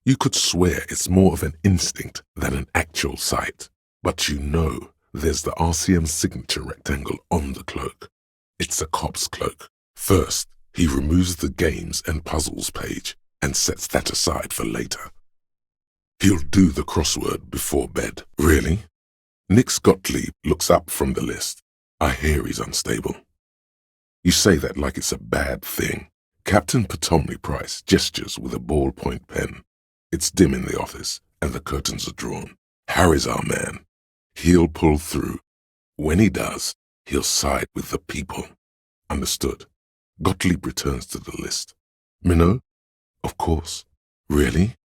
You could swear it's more of an instinct than an actual sight. But you know there's the RCM signature rectangle on the cloak. It's a cop's cloak. First, he removes the games and puzzles page and sets that aside for later. He'll do the crossword before bed. Really? Nick Gottlieb looks up from the list. I hear he's unstable. You say that like it's a bad thing. Captain Ptolemy Price gestures with a ballpoint pen. It's dim in the office, and the curtains are drawn. Harry's our man. He'll pull through. When he does, he'll side with the people. Understood. Gottlieb returns to the list. Minot? Of course. Really?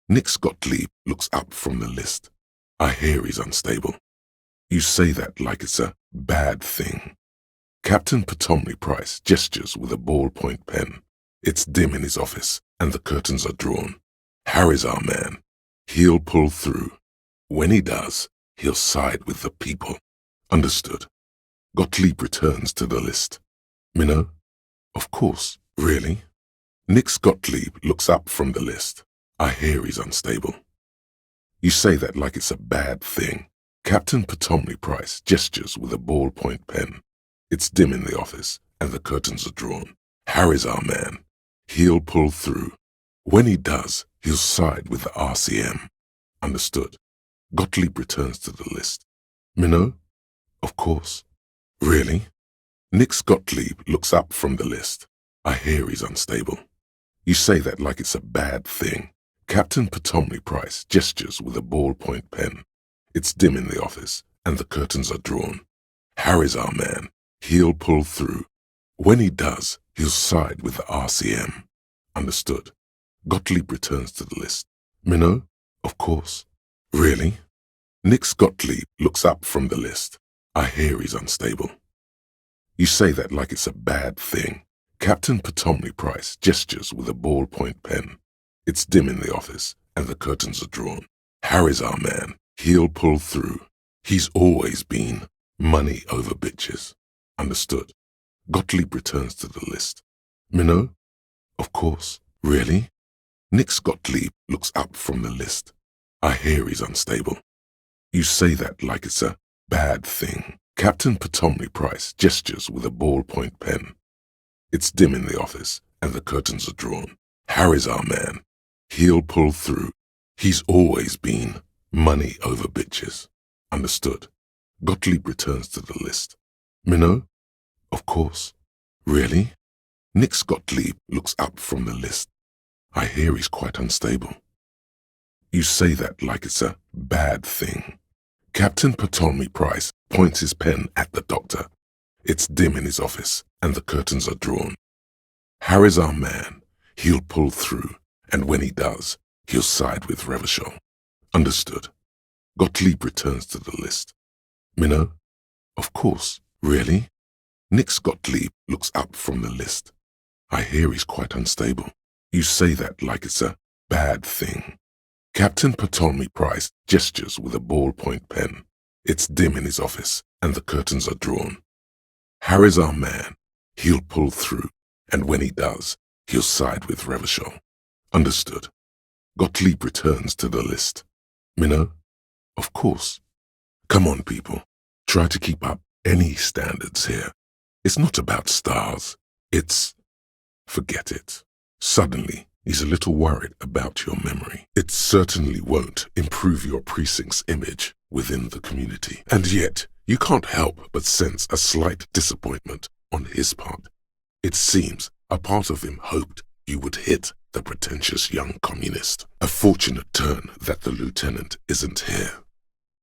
Nick Gottlieb looks up from the list. I hear he's unstable. You say that like it's a bad thing. Captain Ptolemy Price gestures with a ballpoint pen. It's dim in his office, and the curtains are drawn. Harry's our man. He'll pull through. When he does, he'll side with the people. Understood. Gottlieb returns to the list. Minot? Of course. Really? Nick Gottlieb looks up from the list. I hear he's unstable. You say that like it's a bad thing. Captain Ptolemy Price gestures with a ballpoint pen. It's dim in the office, and the curtains are drawn. Harry's our man. He'll pull through. When he does, he'll side with the RCM. Understood. Gottlieb returns to the list. Minot? Of course. Really? Nick Gottlieb looks up from the list. I hear he's unstable. You say that like it's a bad thing. Captain Ptolemy Price gestures with a ballpoint pen. It's dim in the office, and the curtains are drawn. Harry's our man. He'll pull through. When he does, he'll side with the RCM. Understood. Gottlieb returns to the list. Minot? Of course. Really? Nick Gottlieb looks up from the list. I hear he's unstable. You say that like it's a bad thing. Captain Ptolemy Price gestures with a ballpoint pen. It's dim in the office, and the curtains are drawn. Harry's our man. He'll pull through. He's always been money over bitches. Understood. Gottlieb returns to the list. Minot? Of course. Really? Nick Gottlieb looks up from the list. I hear he's unstable. You say that like it's a bad thing. Captain Ptolemy Price gestures with a ballpoint pen. It's dim in the office, and the curtains are drawn. Harry's our man. He'll pull through. He's always been money over bitches. Understood. Gottlieb returns to the list. Minot? Of course. Really? Nick Gottlieb looks up from the list. I hear he's quite unstable. You say that like it's a bad thing. Captain Ptolemy Price points his pen at the doctor. It's dim in his office, and the curtains are drawn. Harry's our man. He'll pull through, and when he does, he'll side with Revachol. Understood. Gottlieb returns to the list. Minot? Of course. Really? Nick Gottlieb looks up from the list. I hear he's quite unstable. You say that like it's a bad thing. Captain Ptolemy Price gestures with a ballpoint pen. It's dim in his office, and the curtains are drawn. Harry's our man. He'll pull through, and when he does, he'll side with Revachol. Understood. Gottlieb returns to the list. Minot? Of course. Come on, people. Try to keep up any standards here. It's not about stars. It's... Forget it. Suddenly, he's a little worried about your memory. It certainly won't improve your precinct's image within the community. And yet, you can't help but sense a slight disappointment on his part. It seems a part of him hoped you would hit the pretentious young communist. A fortunate turn that the lieutenant isn't here.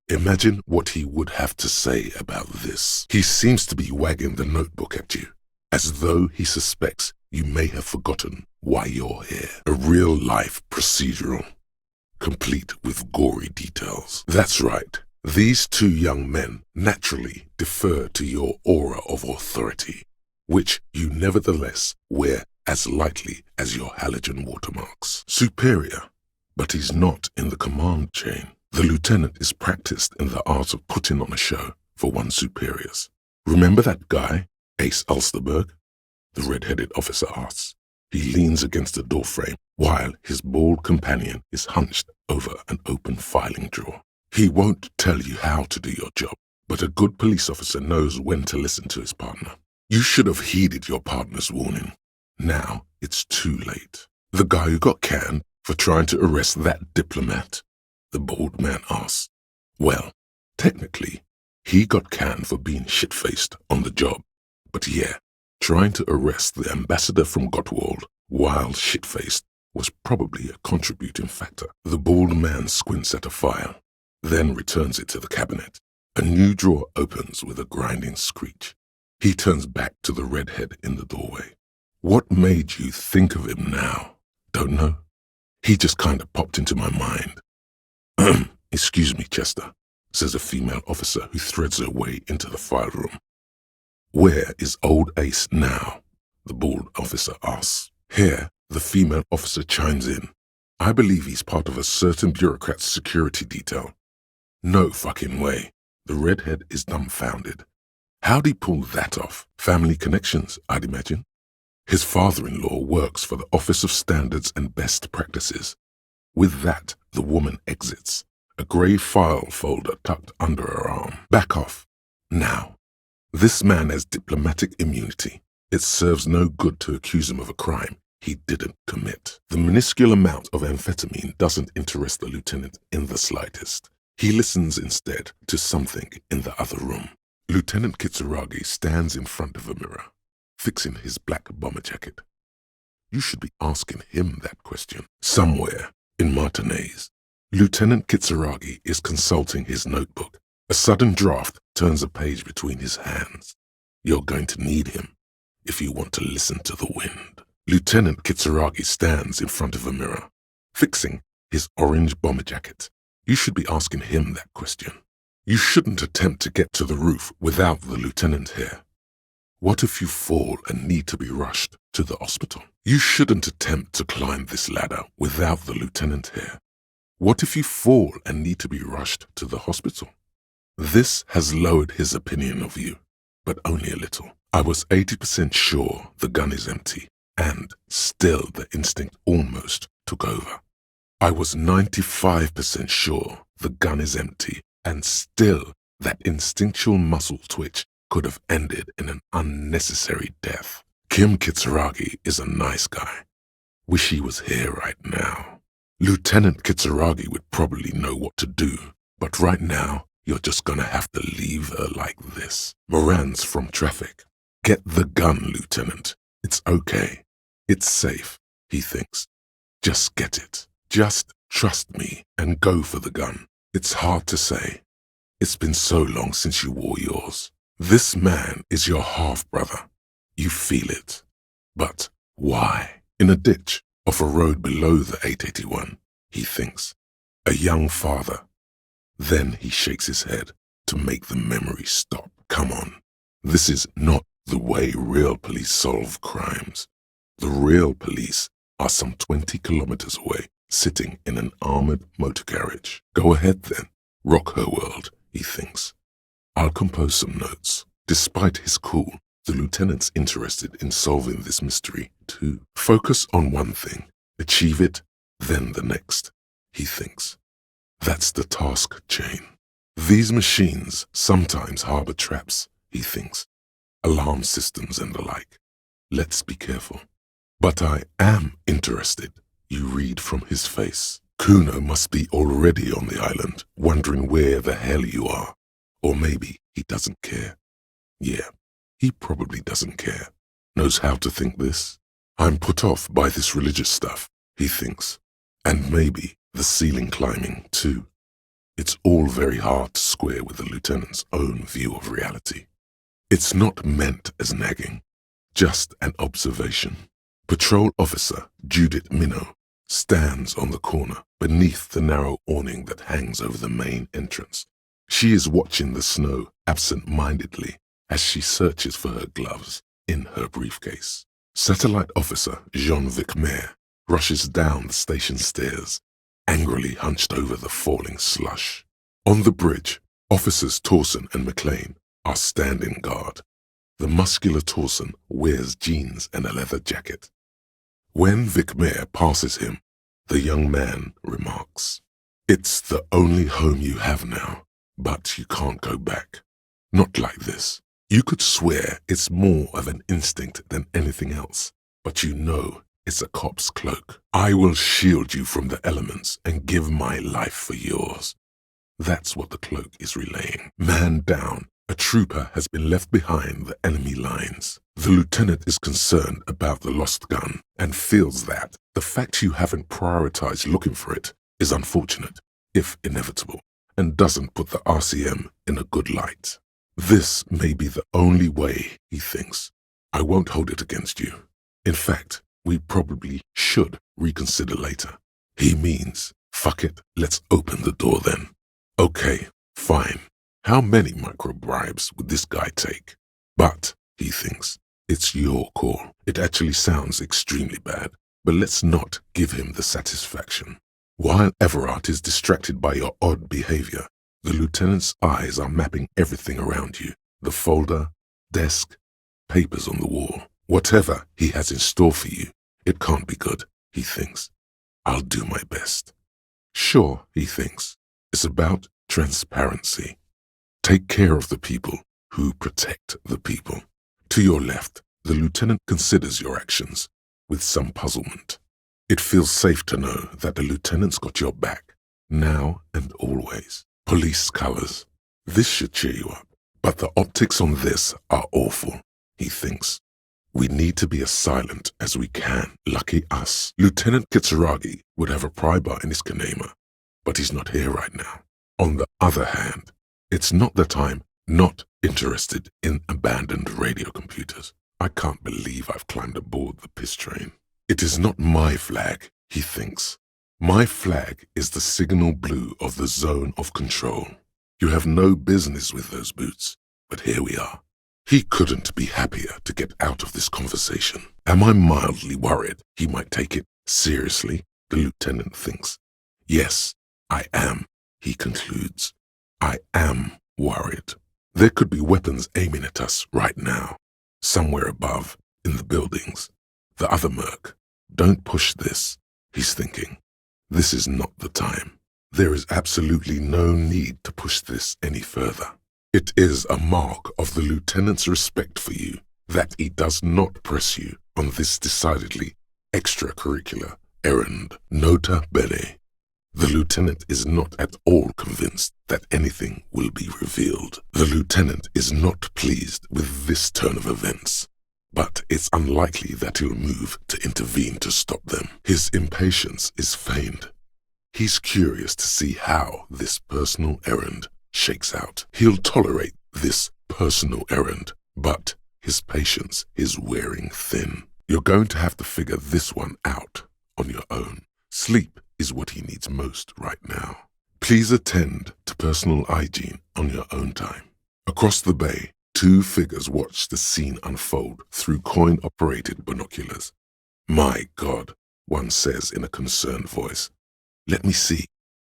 Imagine what he would have to say about this. He seems to be wagging the notebook at you, as though he suspects you may have forgotten why you're here. A real-life procedural, complete with gory details. That's right. These two young men naturally defer to your aura of authority, which you nevertheless wear as lightly as your halogen watermarks. Superior, but he's not in the command chain. The lieutenant is practiced in the art of putting on a show for one's superiors. Remember that guy, Ace Ulsterberg? The red-headed officer asks. He leans against the doorframe while his bald companion is hunched over an open filing drawer. He won't tell you how to do your job, but a good police officer knows when to listen to his partner. You should have heeded your partner's warning. Now it's too late. The guy who got canned for trying to arrest that diplomat, the bald man asks. Well, technically, he got canned for being shit-faced on the job. But yeah, trying to arrest the ambassador from Gottwald while shit-faced was probably a contributing factor. The bald man squints at a file, then returns it to the cabinet. A new drawer opens with a grinding screech. He turns back to the redhead in the doorway. What made you think of him now? Don't know. He just kind of popped into my mind. Excuse me, Chester, says a female officer who threads her way into the file room. Where is old Ace now? The bald officer asks. Here, the female officer chimes in. I believe he's part of a certain bureaucrat's security detail. No fucking way. The redhead is dumbfounded. How'd he pull that off? Family connections, I'd imagine. His father-in-law works for the Office of Standards and Best Practices. With that, the woman exits, a grey file folder tucked under her arm. Back off. Now. This man has diplomatic immunity. It serves no good to accuse him of a crime he didn't commit. The minuscule amount of amphetamine doesn't interest the lieutenant in the slightest. He listens instead to something in the other room. Lieutenant Kitsuragi stands in front of a mirror, fixing his black bomber jacket. You should be asking him that question. Somewhere in Martinez, Lieutenant Kitsuragi is consulting his notebook. A sudden draft turns a page between his hands. You're going to need him if you want to listen to the wind. Lieutenant Kitsuragi stands in front of a mirror, fixing his orange bomber jacket. You should be asking him that question. You shouldn't attempt to get to the roof without the lieutenant here. What if you fall and need to be rushed to the hospital? You shouldn't attempt to climb this ladder without the lieutenant here. What if you fall and need to be rushed to the hospital? This has lowered his opinion of you, but only a little. I was 80% sure the gun is empty, and still the instinct almost took over. I was 95% sure the gun is empty, and still that instinctual muscle twitch could have ended in an unnecessary death. Kim Kitsuragi is a nice guy. Wish he was here right now. Lieutenant Kitsuragi would probably know what to do, but right now, you're just gonna have to leave her like this. Moran's from traffic. Get the gun, Lieutenant. It's okay. It's safe, he thinks. Just get it. Just trust me and go for the gun. It's hard to say. It's been so long since you wore yours. This man is your half-brother. You feel it. But why? In a ditch off a road below the 881, he thinks. A young father. Then he shakes his head to make the memory stop. Come on. This is not the way real police solve crimes. The real police are some 20 kilometers away, sitting in an armored motor carriage. Go ahead then. Rock her world, he thinks. I'll compose some notes. Despite his cool, the lieutenant's interested in solving this mystery too. Focus on one thing. Achieve it, then the next, he thinks. That's the task chain. These machines sometimes harbor traps, he thinks. Alarm systems and the like. Let's be careful. But I am interested, you read from his face. Kuno must be already on the island, wondering where the hell you are. Or maybe he doesn't care. Yeah, he probably doesn't care. Knows how to think this. I'm put off by this religious stuff, he thinks. And maybe the ceiling climbing, too. It's all very hard to square with the lieutenant's own view of reality. It's not meant as nagging, just an observation. Patrol Officer Judith Minnow stands on the corner beneath the narrow awning that hangs over the main entrance. She is watching the snow absent-mindedly as she searches for her gloves in her briefcase. Satellite Officer Jean-Vic Mayer rushes down the station stairs, angrily hunched over the falling slush. On the bridge, Officers Torson and McLean are standing guard. The muscular Torson wears jeans and a leather jacket. When Vic Mayer passes him, the young man remarks, "It's the only home you have now, but you can't go back. Not like this. You could swear it's more of an instinct than anything else, but you know it's a cop's cloak. I will shield you from the elements and give my life for yours." That's what the cloak is relaying. Man down, a trooper has been left behind the enemy lines. The lieutenant is concerned about the lost gun and feels that the fact you haven't prioritized looking for it is unfortunate, if inevitable, and doesn't put the RCM in a good light. This may be the only way, he thinks. I won't hold it against you. In fact, we probably should reconsider later. He means, fuck it, let's open the door then. Okay, fine. How many micro-bribes would this guy take? But, he thinks, it's your call. It actually sounds extremely bad, but let's not give him the satisfaction. While Everard is distracted by your odd behavior, the lieutenant's eyes are mapping everything around you. The folder, desk, papers on the wall. Whatever he has in store for you, it can't be good, he thinks. I'll do my best. Sure, he thinks. It's about transparency. Take care of the people who protect the people. To your left, the lieutenant considers your actions with some puzzlement. It feels safe to know that the lieutenant's got your back, now and always. Police colors. This should cheer you up. But the optics on this are awful, he thinks. We need to be as silent as we can. Lucky us. Lieutenant Kitsuragi would have a pry bar in his kanema, but he's not here right now. On the other hand, it's not that I'm not interested in abandoned radio computers. I can't believe I've climbed aboard the piss train. It is not my flag, he thinks. My flag is the signal blue of the zone of control. You have no business with those boots, but here we are. He couldn't be happier to get out of this conversation. Am I mildly worried he might take it seriously? The lieutenant thinks. Yes, I am, he concludes. I am worried. There could be weapons aiming at us right now, somewhere above, in the buildings. The other merc. Don't push this, he's thinking. This is not the time. There is absolutely no need to push this any further. It is a mark of the lieutenant's respect for you that he does not press you on this decidedly extracurricular errand. Nota bene. The lieutenant is not at all convinced that anything will be revealed. The lieutenant is not pleased with this turn of events, but it's unlikely that he'll move to intervene to stop them. His impatience is feigned. He's curious to see how this personal errand shakes out. He'll tolerate this personal errand, but his patience is wearing thin. You're going to have to figure this one out on your own. Sleep is what he needs most right now. Please attend to personal hygiene on your own time. Across the bay, two figures watch the scene unfold through coin-operated binoculars. My God, one says in a concerned voice. Let me see,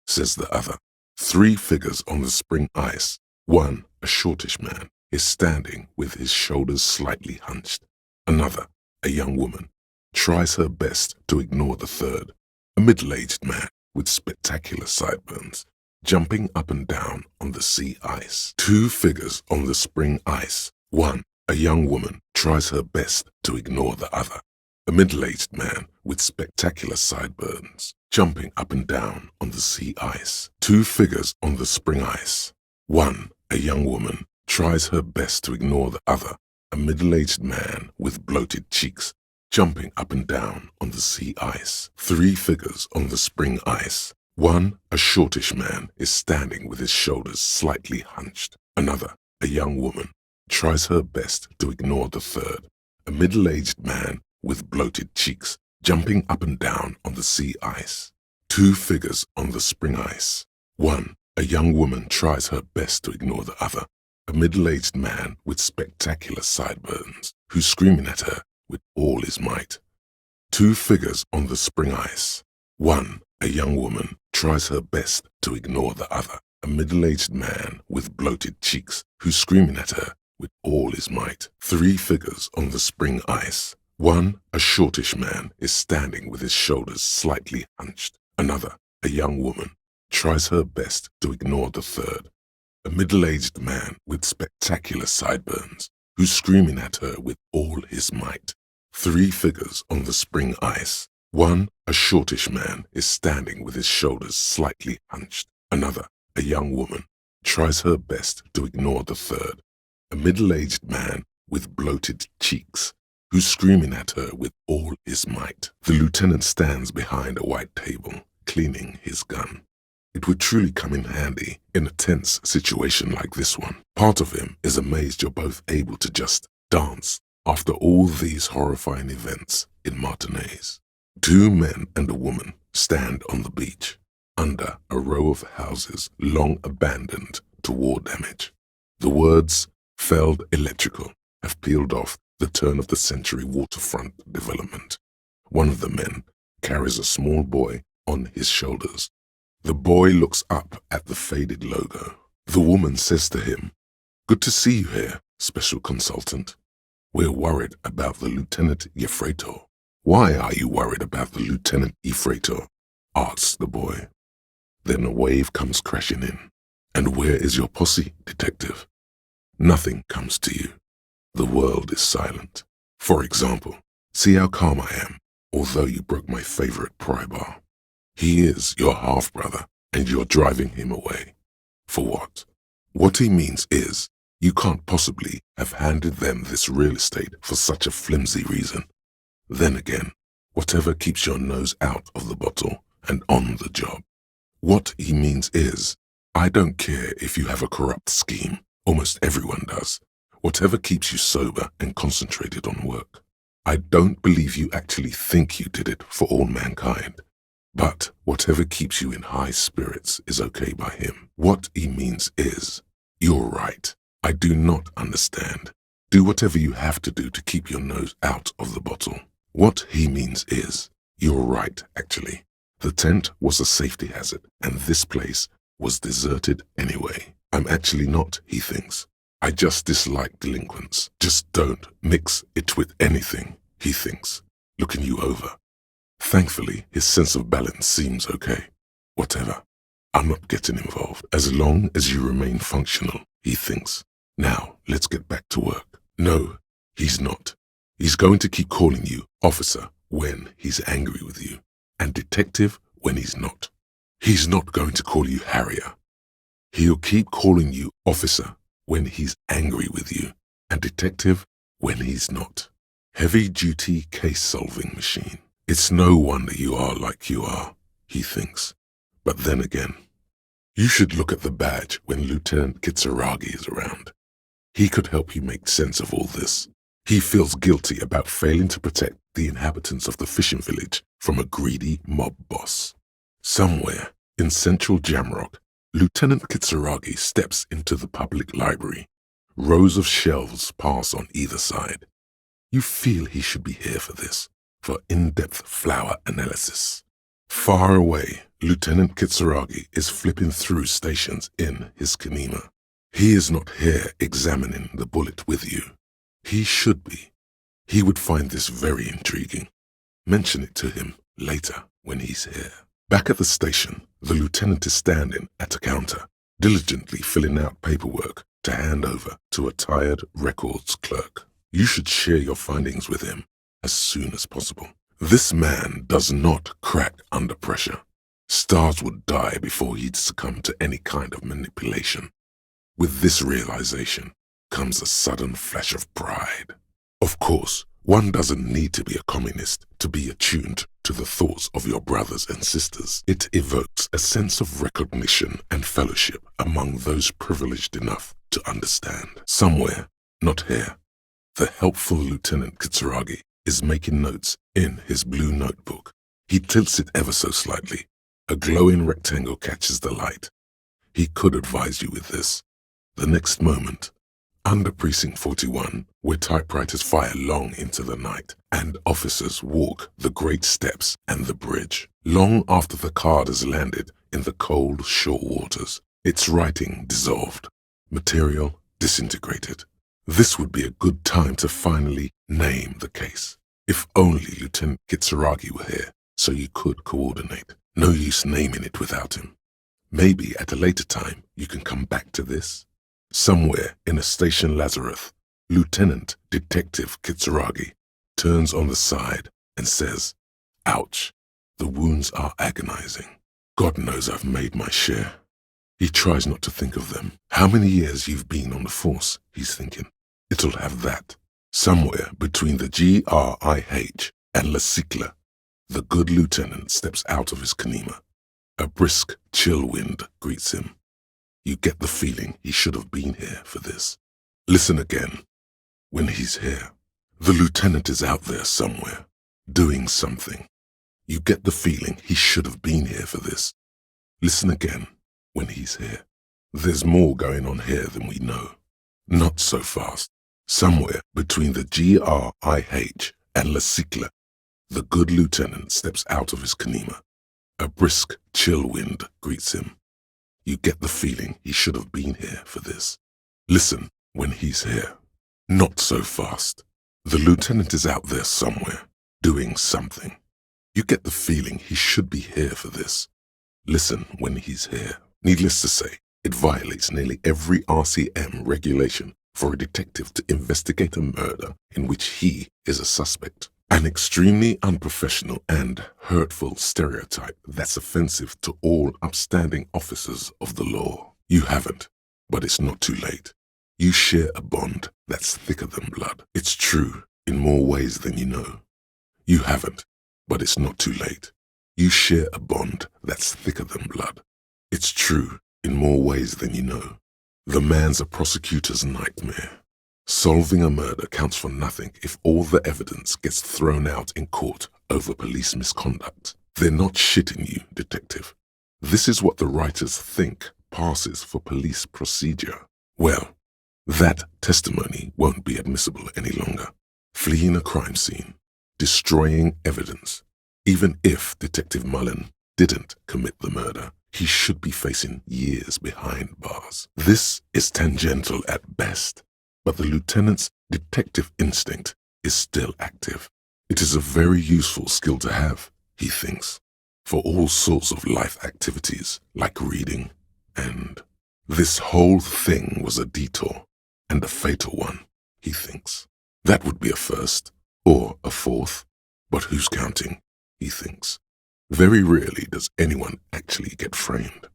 says the other. Three figures on the spring ice. One, a shortish man, is standing with his shoulders slightly hunched. Another, a young woman, tries her best to ignore the third, a middle-aged man with spectacular sideburns, jumping up and down on the sea ice. Two figures on the spring ice. One, a young woman, tries her best to ignore the other, a middle-aged man with spectacular sideburns, jumping up and down on the sea ice. Two figures on the spring ice. One, a young woman, tries her best to ignore the other, a middle-aged man with bloated cheeks, jumping up and down on the sea ice. Three figures on the spring ice. One, a shortish man, is standing with his shoulders slightly hunched. Another, a young woman, tries her best to ignore the third, a middle-aged man with bloated cheeks, jumping up and down on the sea ice. Two figures on the spring ice. One, a young woman tries her best to ignore the other, a middle-aged man with spectacular sideburns, who's screaming at her with all his might. Two figures on the spring ice. One, a young woman tries her best to ignore the other, a middle-aged man with bloated cheeks, who's screaming at her with all his might. Three figures on the spring ice. One, a shortish man, is standing with his shoulders slightly hunched. Another, a young woman, tries her best to ignore the third, a middle-aged man with spectacular sideburns, who's screaming at her with all his might. Three figures on the spring ice. One, a shortish man, is standing with his shoulders slightly hunched. Another, a young woman, tries her best to ignore the third, a middle-aged man with bloated cheeks, who's screaming at her with all his might. The lieutenant stands behind a white table, cleaning his gun. It would truly come in handy in a tense situation like this one. Part of him is amazed you're both able to just dance after all these horrifying events in Martinez. Two men and a woman stand on the beach, under a row of houses long abandoned to war damage. The words, "Felled Electrical," have peeled off the turn-of-the-century waterfront development. One of the men carries a small boy on his shoulders. The boy looks up at the faded logo. The woman says to him, "Good to see you here, Special Consultant. We're worried about the Lieutenant Yefreto." "Why are you worried about the Lieutenant Yefreto?" asks the boy. Then a wave comes crashing in. "And where is your posse, detective?" Nothing comes to you. The world is silent. For example, see how calm I am, although you broke my favorite pry bar. He is your half-brother, and you're driving him away. For what? What he means is, you can't possibly have handed them this real estate for such a flimsy reason. Then again, whatever keeps your nose out of the bottle and on the job. What he means is, I don't care if you have a corrupt scheme. Almost everyone does. Whatever keeps you sober and concentrated on work. I don't believe you actually think you did it for all mankind. But whatever keeps you in high spirits is okay by him. What he means is, you're right. I do not understand. Do whatever you have to do to keep your nose out of the bottle. What he means is, you're right, actually. The tent was a safety hazard, and this place was deserted anyway. I'm actually not, he thinks. I just dislike delinquents. Just don't mix it with anything, he thinks, looking you over. Thankfully, his sense of balance seems okay. Whatever. I'm not getting involved. As long as you remain functional, he thinks. Now, let's get back to work. No, he's not. He's going to keep calling you officer when he's angry with you, and detective when he's not. He's not going to call you Harrier. He'll keep calling you officer when he's angry with you, and detective when he's not. Heavy-duty case-solving machine. It's no wonder you are like you are, he thinks. But then again, you should look at the badge when Lieutenant Kitsuragi is around. He could help you make sense of all this. He feels guilty about failing to protect the inhabitants of the fishing village from a greedy mob boss. Somewhere in central Jamrock, Lieutenant Kitsuragi steps into the public library. Rows of shelves pass on either side. You feel he should be here for this, for in-depth flower analysis. Far away, Lieutenant Kitsuragi is flipping through stations in his Kanema. He is not here examining the bullet with you. He should be. He would find this very intriguing. Mention it to him later when he's here. Back at the station, the lieutenant is standing at a counter, diligently filling out paperwork to hand over to a tired records clerk. You should share your findings with him as soon as possible. This man does not crack under pressure. Stars would die before he'd succumb to any kind of manipulation. With this realization comes a sudden flash of pride. Of course, one doesn't need to be a communist to be attuned to the thoughts of your brothers and sisters. It evokes a sense of recognition and fellowship among those privileged enough to understand. Somewhere, not here, the helpful Lieutenant Kitsuragi is making notes in his blue notebook. He tilts it ever so slightly. A glowing rectangle catches the light. He could advise you with this. The next moment, under Precinct 41, where typewriters fire long into the night, and officers walk the great steps and the bridge, long after the card has landed in the cold shore waters, its writing dissolved, material disintegrated. This would be a good time to finally name the case. If only Lieutenant Kitsuragi were here, so you could coordinate. No use naming it without him. Maybe at a later time you can come back to this. Somewhere in a station Lazarus, Lieutenant Detective Kitsuragi turns on the side and says, "Ouch, the wounds are agonizing. God knows I've made my share." He tries not to think of them. How many years you've been on the force, he's thinking. It'll have that. Somewhere between the GRIH and La Cycle, the good lieutenant steps out of his Kanima. A brisk, chill wind greets him. You get the feeling he should have been here for this. Listen again. When he's here, the lieutenant is out there somewhere, doing something. You get the feeling he should have been here for this. Listen again. When he's here. There's more going on here than we know. Not so fast. Somewhere between the GRIH and La Cycle, the good lieutenant steps out of his Kanima. A brisk, chill wind greets him. You get the feeling he should have been here for this. Listen when he's here. Not so fast. The lieutenant is out there somewhere, doing something. You get the feeling he should be here for this. Listen when he's here. Needless to say, it violates nearly every RCM regulation for a detective to investigate a murder in which he is a suspect. An extremely unprofessional and hurtful stereotype that's offensive to all upstanding officers of the law. You haven't, but it's not too late. You share a bond that's thicker than blood. It's true in more ways than you know. You haven't, but it's not too late. You share a bond that's thicker than blood. It's true in more ways than you know. The man's a prosecutor's nightmare. Solving a murder counts for nothing if all the evidence gets thrown out in court over police misconduct. They're not shitting you, detective. This is what the writers think passes for police procedure. Well, that testimony won't be admissible any longer. Fleeing a crime scene, destroying evidence. Even if Detective Mullen didn't commit the murder, he should be facing years behind bars. This is tangential at best, but the lieutenant's detective instinct is still active. It is a very useful skill to have, he thinks, for all sorts of life activities like reading, and this whole thing was a detour, and a fatal one, he thinks. That would be a first, or a fourth, but who's counting, he thinks. Very rarely does anyone actually get framed.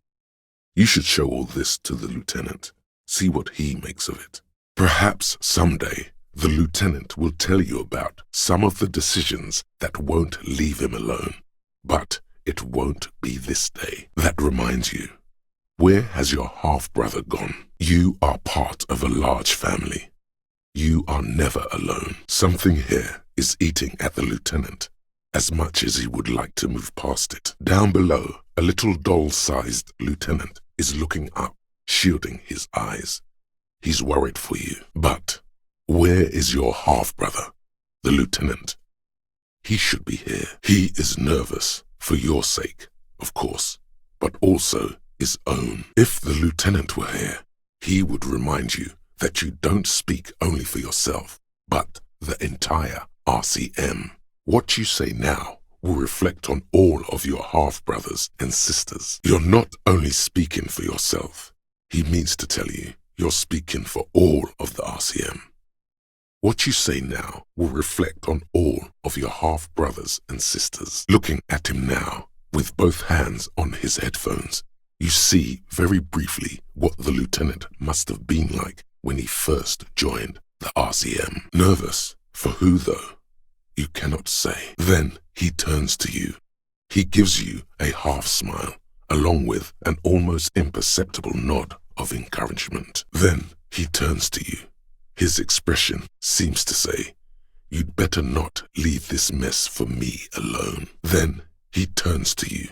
You should show all this to the lieutenant, see what he makes of it. Perhaps someday the lieutenant will tell you about some of the decisions that won't leave him alone. But it won't be this day. That reminds you, where has your half-brother gone? You are part of a large family. You are never alone. Something here is eating at the lieutenant as much as he would like to move past it. Down below, a little doll-sized lieutenant is looking up, shielding his eyes. He's worried for you. But where is your half-brother, the lieutenant? He should be here. He is nervous, for your sake, of course, but also his own. If the lieutenant were here, he would remind you that you don't speak only for yourself, but the entire RCM. What you say now will reflect on all of your half-brothers and sisters. You're not only speaking for yourself. He means to tell you you're speaking for all of the RCM. What you say now will reflect on all of your half-brothers and sisters. Looking at him now, with both hands on his headphones, you see very briefly what the lieutenant must have been like when he first joined the RCM. Nervous? For who though? You cannot say. Then he turns to you. He gives you a half-smile, along with an almost imperceptible nod of encouragement. Then he turns to you. His expression seems to say, "You'd better not leave this mess for me alone." Then he turns to you.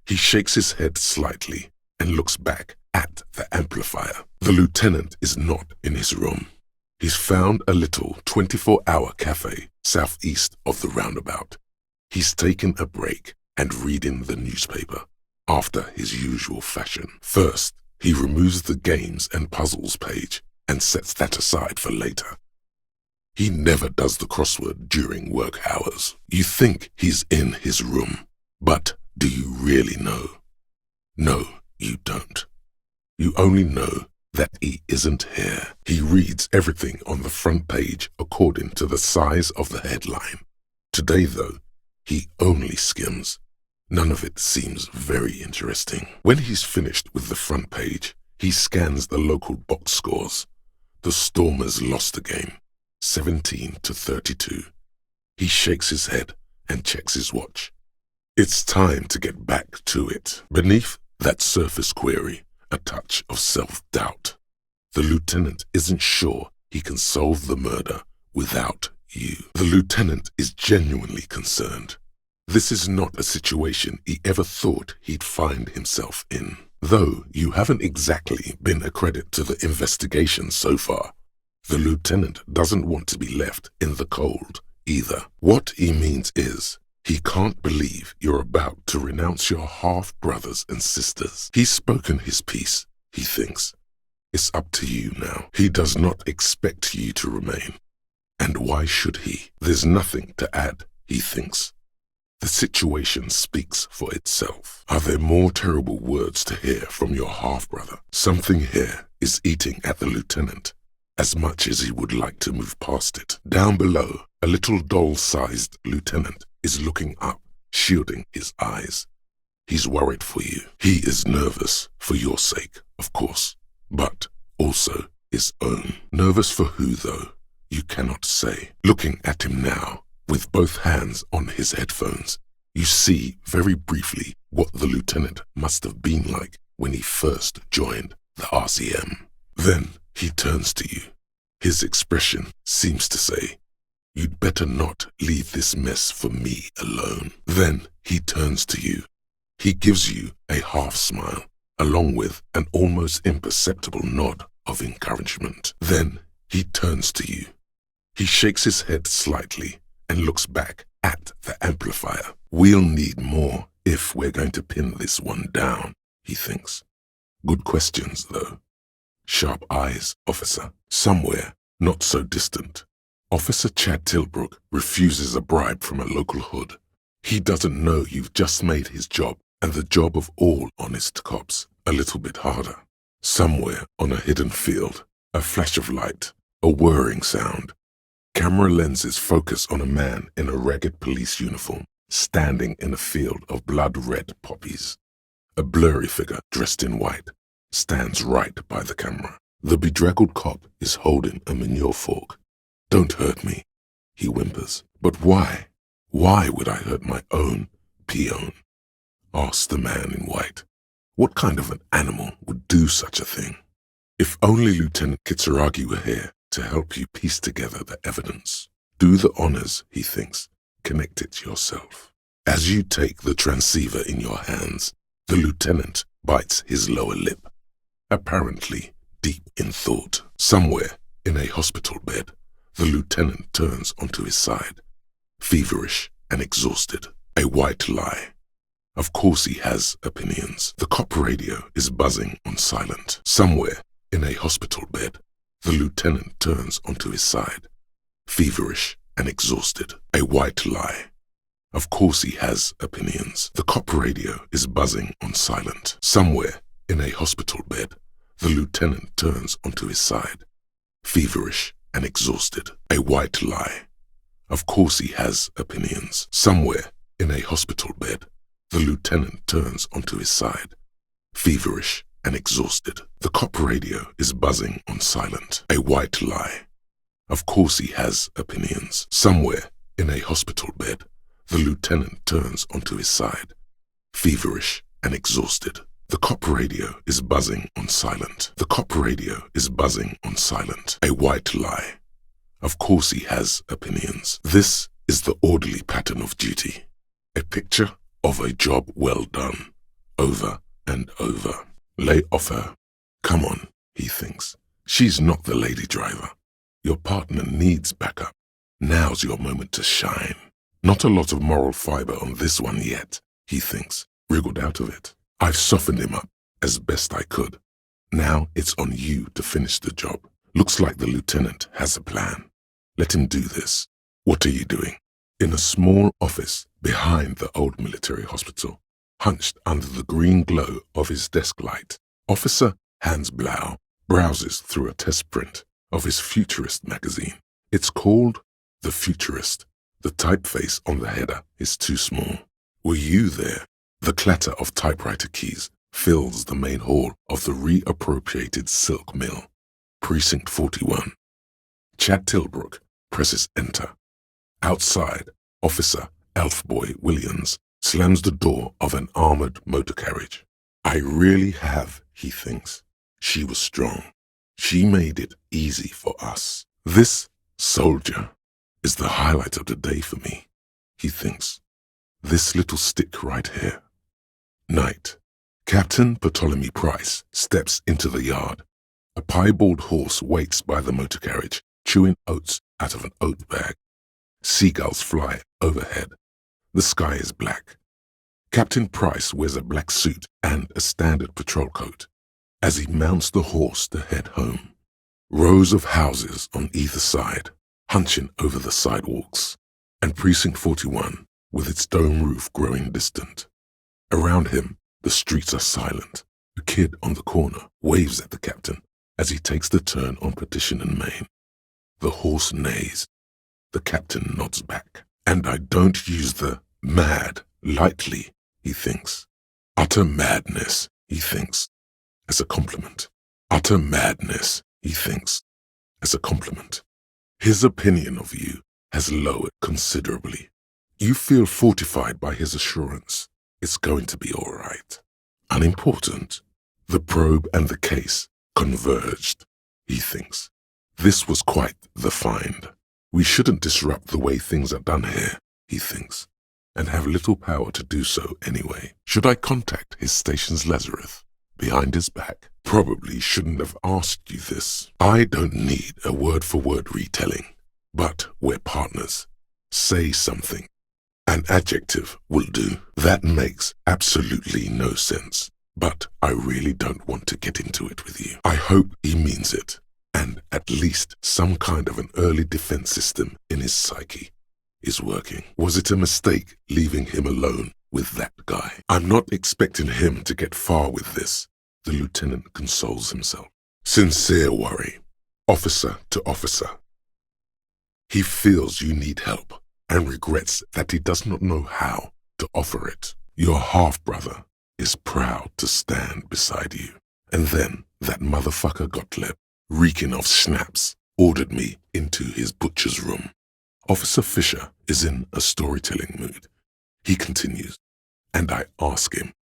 He shakes his head slightly and looks back at the amplifier. The lieutenant is not in his room. He's found a little 24-hour cafe southeast of the roundabout. He's taken a break and reading the newspaper after his usual fashion. First, he removes the games and puzzles page and sets that aside for later. He never does the crossword during work hours. You think he's in his room, but do you really know? No, you don't. You only know that he isn't here. He reads everything on the front page according to the size of the headline. Today, though, he only skims. None of it seems very interesting. When he's finished with the front page, he scans the local box scores. The Stormers lost the game, 17-32. He shakes his head and checks his watch. It's time to get back to it. Beneath that surface query, a touch of self-doubt. The lieutenant isn't sure he can solve the murder without you. The lieutenant is genuinely concerned. This is not a situation he ever thought he'd find himself in. Though you haven't exactly been a credit to the investigation so far, the lieutenant doesn't want to be left in the cold either. What he means is, he can't believe you're about to renounce your half-brothers and sisters. He's spoken his piece, he thinks. It's up to you now. He does not expect you to remain. And why should he? There's nothing to add, he thinks. The situation speaks for itself. Are there more terrible words to hear from your half-brother? Something here is eating at the lieutenant as much as he would like to move past it. Down below, a little doll-sized lieutenant is looking up, shielding his eyes. He's worried for you. He is nervous for your sake, of course, but also his own. Nervous for who, though? You cannot say. Looking at him now, with both hands on his headphones, you see very briefly what the lieutenant must have been like when he first joined the RCM. Then he turns to you. His expression seems to say, "You'd better not leave this mess for me alone." Then he turns to you. He gives you a half smile, along with an almost imperceptible nod of encouragement. Then he turns to you. He shakes his head slightly and looks back at the amplifier. We'll need more if we're going to pin this one down, he thinks. Good questions, though. Sharp eyes, officer. Somewhere, not so distant, Officer Chad Tilbrook refuses a bribe from a local hood. He doesn't know you've just made his job, and the job of all honest cops, a little bit harder. Somewhere on a hidden field, a flash of light, a whirring sound. Camera lenses focus on a man in a ragged police uniform, standing in a field of blood-red poppies. A blurry figure dressed in white stands right by the camera. The bedraggled cop is holding a manure fork. "Don't hurt me," he whimpers. "But why? Why would I hurt my own peon?" asks the man in white. What kind of an animal would do such a thing? If only Lieutenant Kitsuragi were here to help you piece together the evidence. Do the honors, he thinks. Connect it yourself. As you take the transceiver in your hands, the lieutenant bites his lower lip, apparently deep in thought. Somewhere in a hospital bed, the lieutenant turns onto his side, feverish and exhausted. A white lie. Of course he has opinions. The cop radio is buzzing on silent. Somewhere in a hospital bed, the lieutenant turns onto his side, feverish and exhausted. A white lie. Of course he has opinions. The cop radio is buzzing on silent. Somewhere in a hospital bed, the lieutenant turns onto his side, feverish and exhausted. A white lie. Of course he has opinions. Somewhere in a hospital bed, the lieutenant turns onto his side, feverish and exhausted. The cop radio is buzzing on silent. A white lie. Of course he has opinions. Somewhere in a hospital bed, the lieutenant turns onto his side, feverish and exhausted. The cop radio is buzzing on silent. The cop radio is buzzing on silent. A white lie. Of course he has opinions. This is the orderly pattern of duty. A picture of a job well done, over and over. Lay off her. Come on, he thinks. She's not the lady driver. Your partner needs backup. Now's your moment to shine. Not a lot of moral fiber on this one yet, he thinks, wriggled out of it. I've softened him up as best I could. Now it's on you to finish the job. Looks like the lieutenant has a plan. Let him do this. What are you doing? In a small office behind the old military hospital, hunched under the green glow of his desk light, Officer Hans Blau browses through a test print of his Futurist magazine. It's called The Futurist. The typeface on the header is too small. Were you there? The clatter of typewriter keys fills the main hall of the reappropriated silk mill. Precinct 41. Chad Tilbrook presses enter. Outside, Officer Elfboy Williams slams the door of an armored motor carriage. I really have, he thinks. She was strong. She made it easy for us. This soldier is the highlight of the day for me, he thinks. This little stick right here. Night. Captain Ptolemy Price steps into the yard. A piebald horse waits by the motor carriage, chewing oats out of an oat bag. Seagulls fly overhead. The sky is black. Captain Price wears a black suit and a standard patrol coat as he mounts the horse to head home. Rows of houses on either side, hunching over the sidewalks, and Precinct 41 with its dome roof growing distant. Around him, the streets are silent. A kid on the corner waves at the captain as he takes the turn on Petition and Main. The horse neighs. The captain nods back. And I don't use the mad lightly, he thinks. Utter madness, he thinks, as a compliment. Utter madness, he thinks, as a compliment. His opinion of you has lowered considerably. You feel fortified by his assurance. It's going to be all right. Unimportant. The probe and the case converged, he thinks. This was quite the find. We shouldn't disrupt the way things are done here, he thinks, and have little power to do so anyway. Should I contact his station's Lazarus? Behind his back. Probably shouldn't have asked you this. I don't need a word-for-word retelling, but we're partners. Say something. An adjective will do. That makes absolutely no sense, but I really don't want to get into it with you. I hope he means it, and at least some kind of an early defense system in his psyche is working. Was it a mistake leaving him alone with that guy? I'm not expecting him to get far with this, the lieutenant consoles himself. Sincere worry, officer to officer. He feels you need help and regrets that he does not know how to offer it. Your half-brother is proud to stand beside you. And then that motherfucker Gottlieb, reeking of schnapps, ordered me into his butcher's room. Officer Fisher is in a storytelling mood. He continues, and I ask him,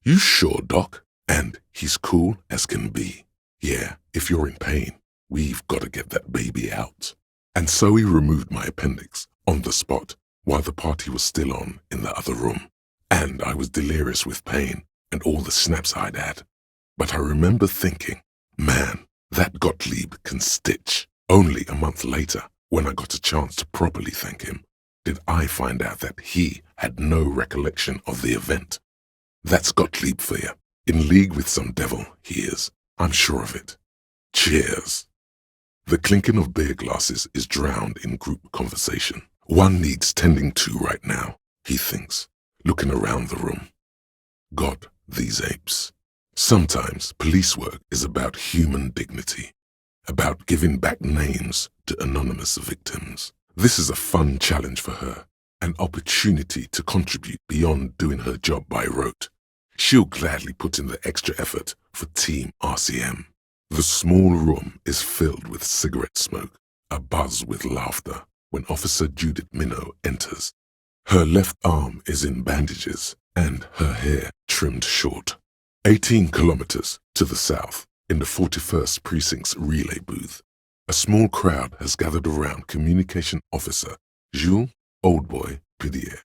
"You sure, Doc?" And he's cool as can be. "Yeah, if you're in pain, we've got to get that baby out." And so he removed my appendix on the spot while the party was still on in the other room. And I was delirious with pain and all the snaps I'd had. But I remember thinking, man, that Gottlieb can stitch. Only a month later, when I got a chance to properly thank him, did I find out that he had no recollection of the event. That's Gottlieb for you. In league with some devil, he is. I'm sure of it. Cheers. The clinking of beer glasses is drowned in group conversation. One needs tending to right now, he thinks, looking around the room. God, these apes. Sometimes police work is about human dignity, about giving back names to anonymous victims. This is a fun challenge for her, an opportunity to contribute beyond doing her job by rote. She'll gladly put in the extra effort for Team RCM. The small room is filled with cigarette smoke, abuzz with laughter when Officer Judith Minnow enters. Her left arm is in bandages and her hair trimmed short. 18 kilometers to the south, in the 41st Precinct's relay booth, a small crowd has gathered around Communication Officer Jules Oldboy Pidier.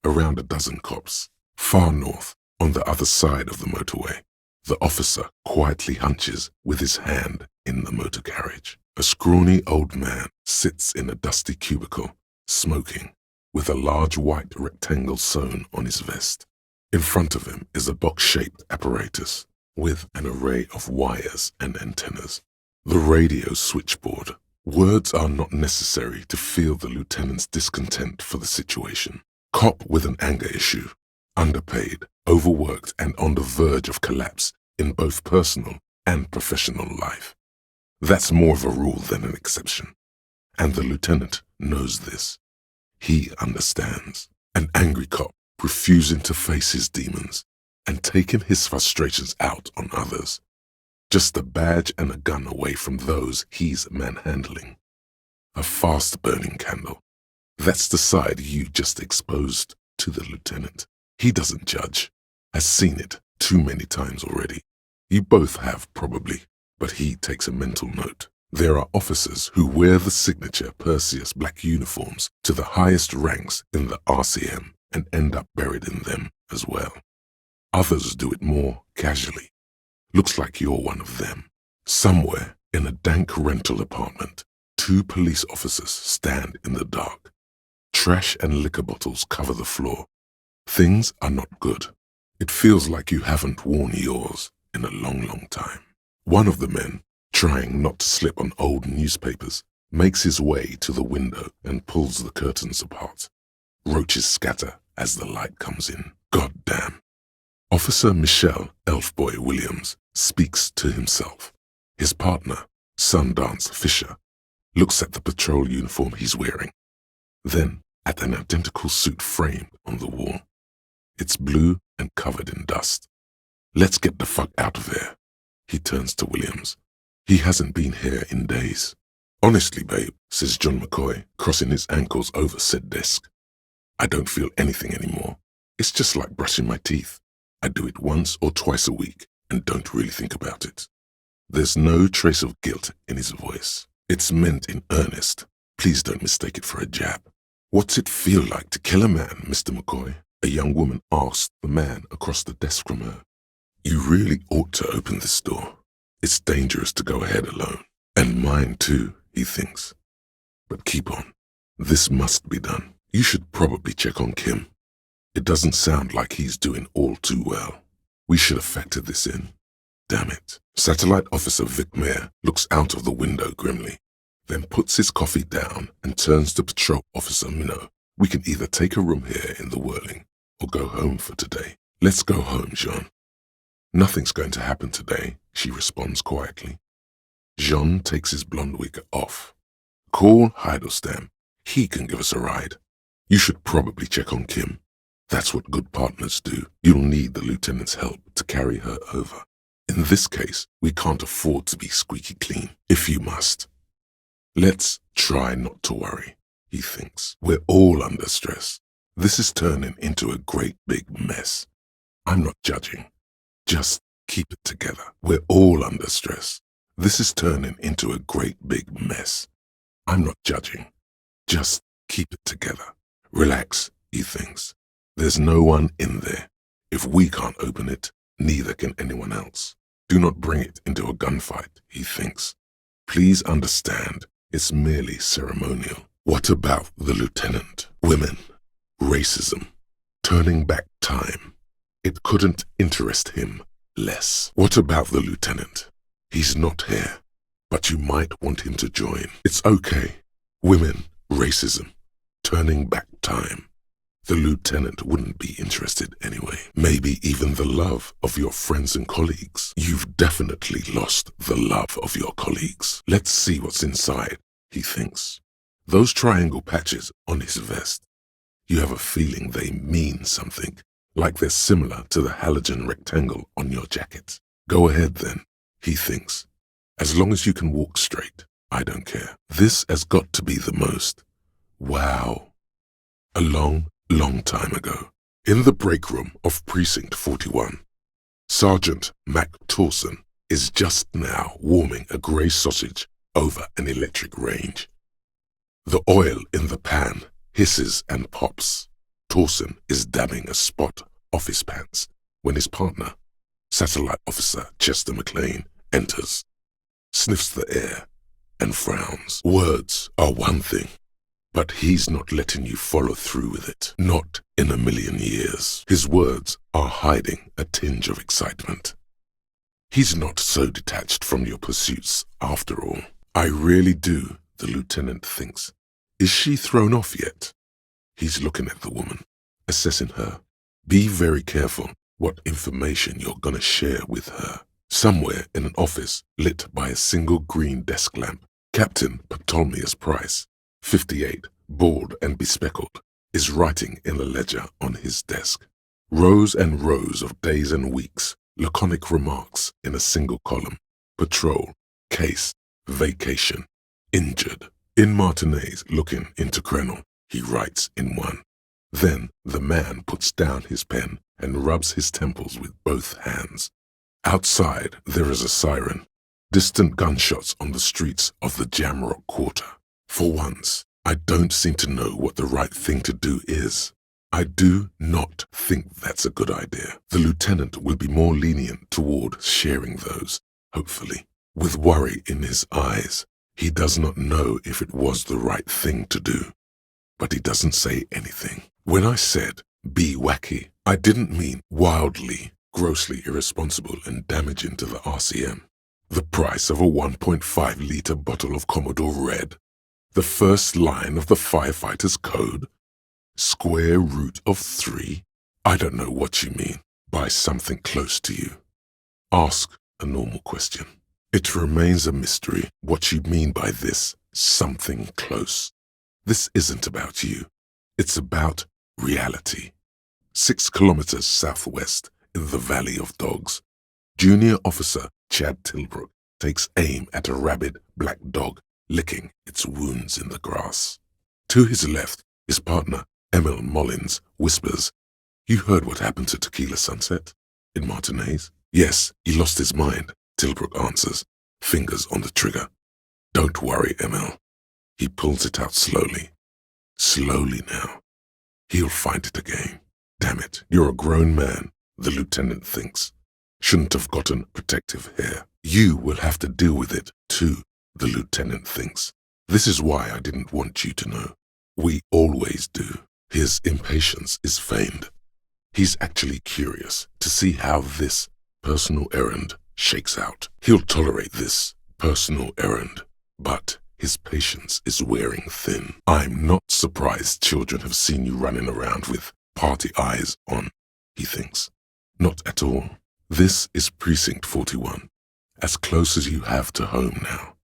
Around a dozen cops. Far north, on the other side of the motorway, the officer quietly hunches with his hand in the motor carriage. A scrawny old man sits in a dusty cubicle, smoking, with a large white rectangle sewn on his vest. In front of him is a box-shaped apparatus with an array of wires and antennas. The radio switchboard, Words are not necessary to feel the lieutenant's discontent for the situation. Cop with an anger issue, underpaid, overworked, and on the verge of collapse in both personal and professional life. That's more of a rule than an exception. And the lieutenant knows this. He understands. An angry cop refusing to face his demons and taking his frustrations out on others. Just a badge and a gun away from those he's manhandling. A fast-burning candle. That's the side you just exposed to the lieutenant. He doesn't judge. Has seen it too many times already. You both have, probably, but he takes a mental note. There are officers who wear the signature Perseus black uniforms to the highest ranks in the RCM and end up buried in them as well. Others do it more casually. Looks like you're one of them. Somewhere in a dank rental apartment, 2 police officers stand in the dark. Trash and liquor bottles cover the floor. Things are not good. It feels like you haven't worn yours in a long, long time. One of the men, trying not to slip on old newspapers, makes his way to the window and pulls the curtains apart. Roaches scatter as the light comes in. God damn. Officer Michelle Elfboy Williams speaks to himself. His partner, Sundance Fisher, looks at the patrol uniform he's wearing, then at an identical suit framed on the wall. It's blue and covered in dust. Let's get the fuck out of here. He turns to Williams. He hasn't been here in days. Honestly, babe, says John McCoy, crossing his ankles over said desk. I don't feel anything anymore. It's just like brushing my teeth. I do it once or twice a week and don't really think about it. There's no trace of guilt in his voice. It's meant in earnest. Please don't mistake it for a jab. What's it feel like to kill a man, Mr. McCoy? A young woman asked the man across the desk from her. You really ought to open this door. It's dangerous to go ahead alone. And mine too, he thinks. But keep on. This must be done. You should probably check on Kim. It doesn't sound like he's doing all too well. We should have factored this in. Damn it. Satellite Officer Vic Mayer looks out of the window grimly, then puts his coffee down and turns to Patrol Officer Minnow. We can either take a room here in the Whirling or go home for today. Let's go home, Jean. Nothing's going to happen today, she responds quietly. Jean takes his blonde wig off. Call Heidelstein. He can give us a ride. You should probably check on Kim. That's what good partners do. You'll need the lieutenant's help to carry her over. In this case, we can't afford to be squeaky clean, if you must. Let's try not to worry, he thinks. We're all under stress. This is turning into a great big mess. I'm not judging. Just keep it together. We're all under stress. This is turning into a great big mess. I'm not judging. Just keep it together. Relax, he thinks. There's no one in there. If we can't open it, neither can anyone else. Do not bring it into a gunfight, he thinks. Please understand, it's merely ceremonial. What about the lieutenant? Women. Racism. Turning back time. It couldn't interest him less. What about the lieutenant? He's not here, but you might want him to join. It's okay. Women. Racism. Turning back time. The lieutenant wouldn't be interested anyway. Maybe even the love of your friends and colleagues. You've definitely lost the love of your colleagues. Let's see what's inside, he thinks. Those triangle patches on his vest. You have a feeling they mean something, like they're similar to the halogen rectangle on your jacket. Go ahead then, he thinks. As long as you can walk straight, I don't care. This has got to be the most. Wow. A long time ago, in the break room of Precinct 41, Sergeant Mac Torson is just now warming a grey sausage over an electric range. The oil in the pan hisses and pops. Torson is dabbing a spot off his pants when his partner, Satellite Officer Chester McLean, enters, sniffs the air, and frowns. Words are one thing, but he's not letting you follow through with it. Not in a million years. His words are hiding a tinge of excitement. He's not so detached from your pursuits after all. I really do the lieutenant thinks. Is she thrown off yet? He's looking at the woman, assessing her. Be very careful what information you're gonna share with her. Somewhere in an office lit by a single green desk lamp, Captain Ptolemaeus Price, 58, bald and bespectacled, is writing in a ledger on his desk. Rows and rows of days and weeks, laconic remarks in a single column. Patrol, case, vacation, injured. In Martinez looking into Krenel, he writes in one. Then the man puts down his pen and rubs his temples with both hands. Outside there is a siren. Distant gunshots on the streets of the Jamrock Quarter. For once, I don't seem to know what the right thing to do is. I do not think that's a good idea. The lieutenant will be more lenient toward sharing those, hopefully. With worry in his eyes, he does not know if it was the right thing to do. But he doesn't say anything. When I said, be wacky, I didn't mean wildly, grossly irresponsible and damaging to the RCM. The price of a 1.5-liter bottle of Commodore Red. The first line of the firefighter's code. Square root of 3. I don't know what you mean by something close to you. Ask a normal question. It remains a mystery what you mean by this something close. This isn't about you. It's about reality. 6 kilometers southwest in the Valley of Dogs, Junior Officer Chad Tilbrook takes aim at a rabid black dog licking its wounds in the grass. To his left, his partner, Emil Mullins, whispers, "You heard what happened to Tequila Sunset in Martinez?" "Yes, he lost his mind," Tilbrook answers, fingers on the trigger. "Don't worry, Emil." He pulls it out slowly. Slowly now. He'll find it again. Damn it, you're a grown man, the lieutenant thinks. Shouldn't have gotten protective hair. You will have to deal with it too, the lieutenant thinks. This is why I didn't want you to know. We always do. His impatience is feigned. He's actually curious to see how this personal errand shakes out. He'll tolerate this personal errand, but his patience is wearing thin. I'm not surprised children have seen you running around with party eyes on, he thinks. Not at all. This is Precinct 41, as close as you have to home now.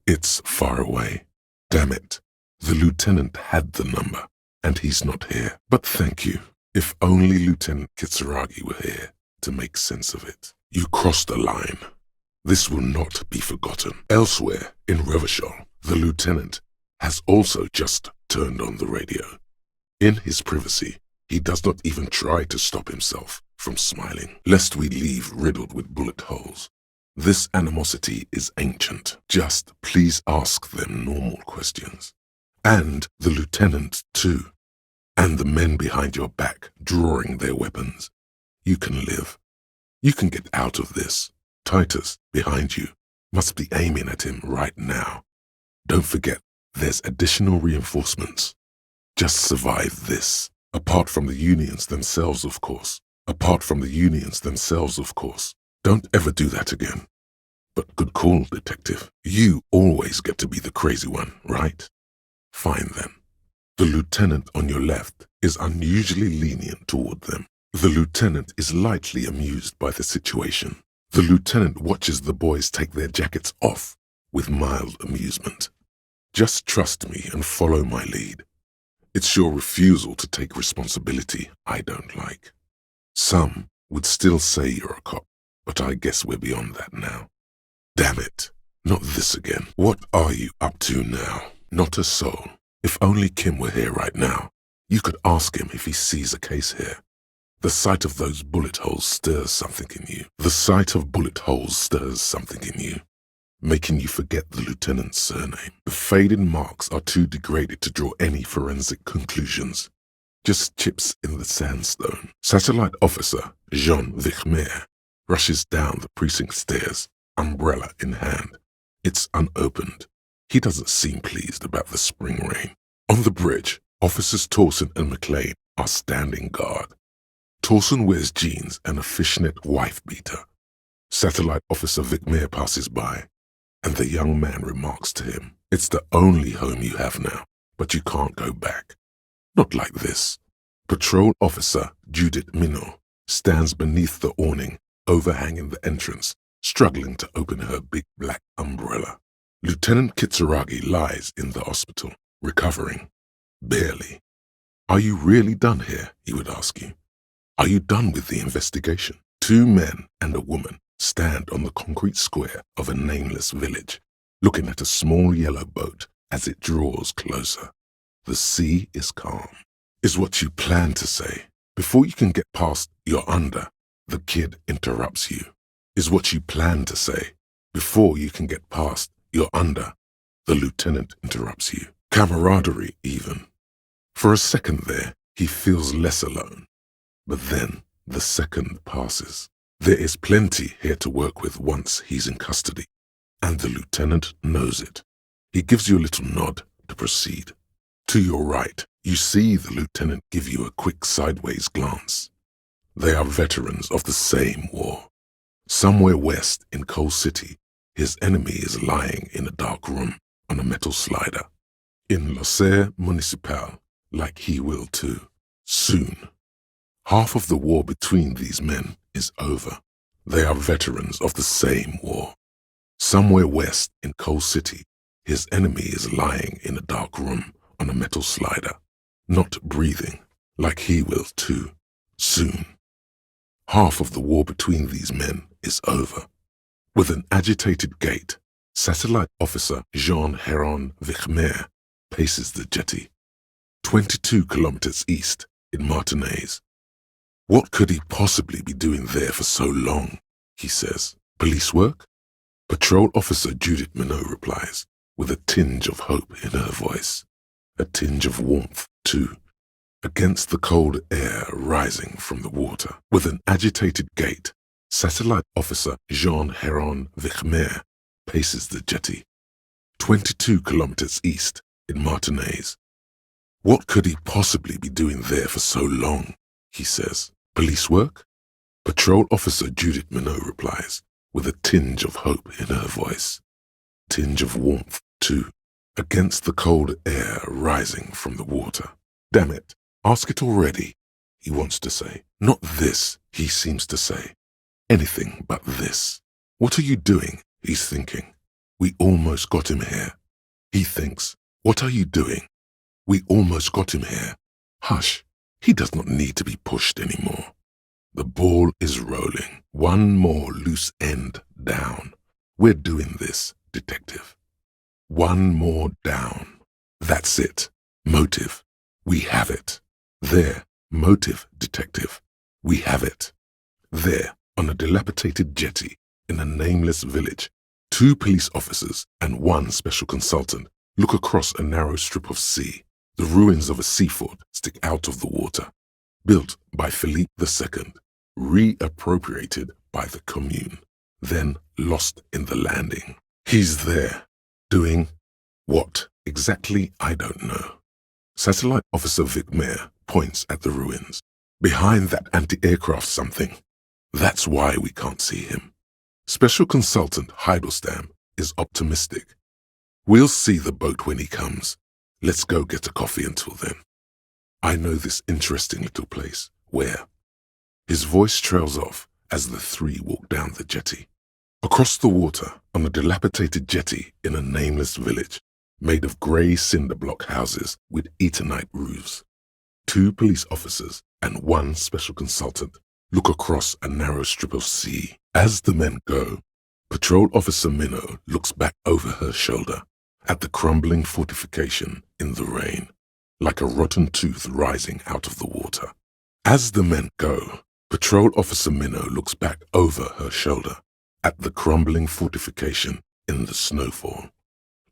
It's far away. Damn it. The lieutenant had the number, and he's not here. But thank you. If only Lieutenant Kitsuragi were here to make sense of it. You crossed a line. This will not be forgotten. Elsewhere, in Revachol, the lieutenant has also just turned on the radio. In his privacy, he does not even try to stop himself from smiling, lest we leave riddled with bullet holes. This animosity is ancient. Just please ask them normal questions. And the lieutenant, too. And the men behind your back, drawing their weapons. You can live. You can get out of this. Titus, behind you, must be aiming at him right now. Don't forget, there's additional reinforcements. Just survive this. Apart from the unions themselves, of course. Apart from the unions themselves, of course. Don't ever do that again. But good call, detective. You always get to be the crazy one, right? Fine then. The lieutenant on your left is unusually lenient toward them. The lieutenant is lightly amused by the situation. The lieutenant watches the boys take their jackets off with mild amusement. Just trust me and follow my lead. It's your refusal to take responsibility I don't like. Some would still say you're a cop, but I guess we're beyond that now. Damn it, not this again. What are you up to now? Not a soul. If only Kim were here right now, you could ask him if he sees a case here. The sight of those bullet holes stirs something in you. The sight of bullet holes stirs something in you, making you forget the lieutenant's surname. The faded marks are too degraded to draw any forensic conclusions. Just chips in the sandstone. Satellite officer Jean Vichmer rushes down the precinct stairs, umbrella in hand. It's unopened. He doesn't seem pleased about the spring rain. On the bridge, officers Torsen and McLean are standing guard. Torsen wears jeans and a fishnet wife-beater. Satellite officer Vichmer passes by. and the young man remarks to him, "It's the only home you have now, but you can't go back. Not like this." Patrol Officer Judith Minot stands beneath the awning overhanging the entrance, struggling to open her big black umbrella. Lieutenant Kitsuragi lies in the hospital, recovering. Barely. "Are you really done here?" he would ask you. "Are you done with the investigation?" 2 men and a woman stand on the concrete square of a nameless village, looking at a small yellow boat as it draws closer. "The sea is calm," is what you plan to say. Before you can get past "you're under," the kid interrupts you. Is what you plan to say. Before you can get past "you're under," the lieutenant interrupts you. Camaraderie, even. For a second there, he feels less alone. But then the second passes. There is plenty here to work with once he's in custody, and the lieutenant knows it. He gives you a little nod to proceed. To your right, you see the lieutenant give you a quick sideways glance. They are veterans of the same war. Somewhere west in Coal City, his enemy is lying in a dark room on a metal slider. In L'Auxerre Municipal, like he will too, soon. Half of the war between these men is over. They are veterans of the same war. Somewhere west in Coal City, his enemy is lying in a dark room on a metal slider, not breathing, like he will too, soon. Half of the war between these men is over. With an agitated gait, Satellite Officer Jean Heron Vichmer paces the jetty, 22 kilometers east in Martinez. "What could he possibly be doing there for so long?" he says. "Police work?" Patrol Officer Judith Minot replies, with a tinge of hope in her voice. A tinge of warmth, too, against the cold air rising from the water. With an agitated gait, Satellite Officer Jean Heron Vichmer paces the jetty, 22 kilometers east in Martinez. "What could he possibly be doing there for so long?" he says. "Police work?" Patrol Officer Judith Minot replies, with a tinge of hope in her voice. Tinge of warmth, too, against the cold air rising from the water. "Damn it, ask it already," he wants to say. "Not this," he seems to say. "Anything but this." "What are you doing?" he's thinking. "We almost got him here." He thinks, "What are you doing? We almost got him here." Hush, he does not need to be pushed anymore. The ball is rolling. One more loose end down. We're doing this, detective. One more down. That's it. Motive. We have it. There. Motive, detective. We have it. There, on a dilapidated jetty in a nameless village, 2 police officers and 1 special consultant look across a narrow strip of sea. The ruins of a sea fort stick out of the water, built by Philippe II, reappropriated by the Commune, then lost in the landing. He's there, doing what exactly I don't know. Satellite Officer Vichmer points at the ruins. "Behind that anti-aircraft something. That's why we can't see him." Special Consultant Heidelstam is optimistic. "We'll see the boat when he comes. Let's go get a coffee until then. I know this interesting little place. Where?" His voice trails off as the 3 walk down the jetty. Across the water, on a dilapidated jetty in a nameless village, made of grey cinder block houses with Eternite roofs, 2 police officers and 1 special consultant look across a narrow strip of sea. As the men go, Patrol Officer Minot looks back over her shoulder at the crumbling fortification in the rain, like a rotten tooth rising out of the water. As the men go, Patrol Officer Minot looks back over her shoulder at the crumbling fortification in the snowfall,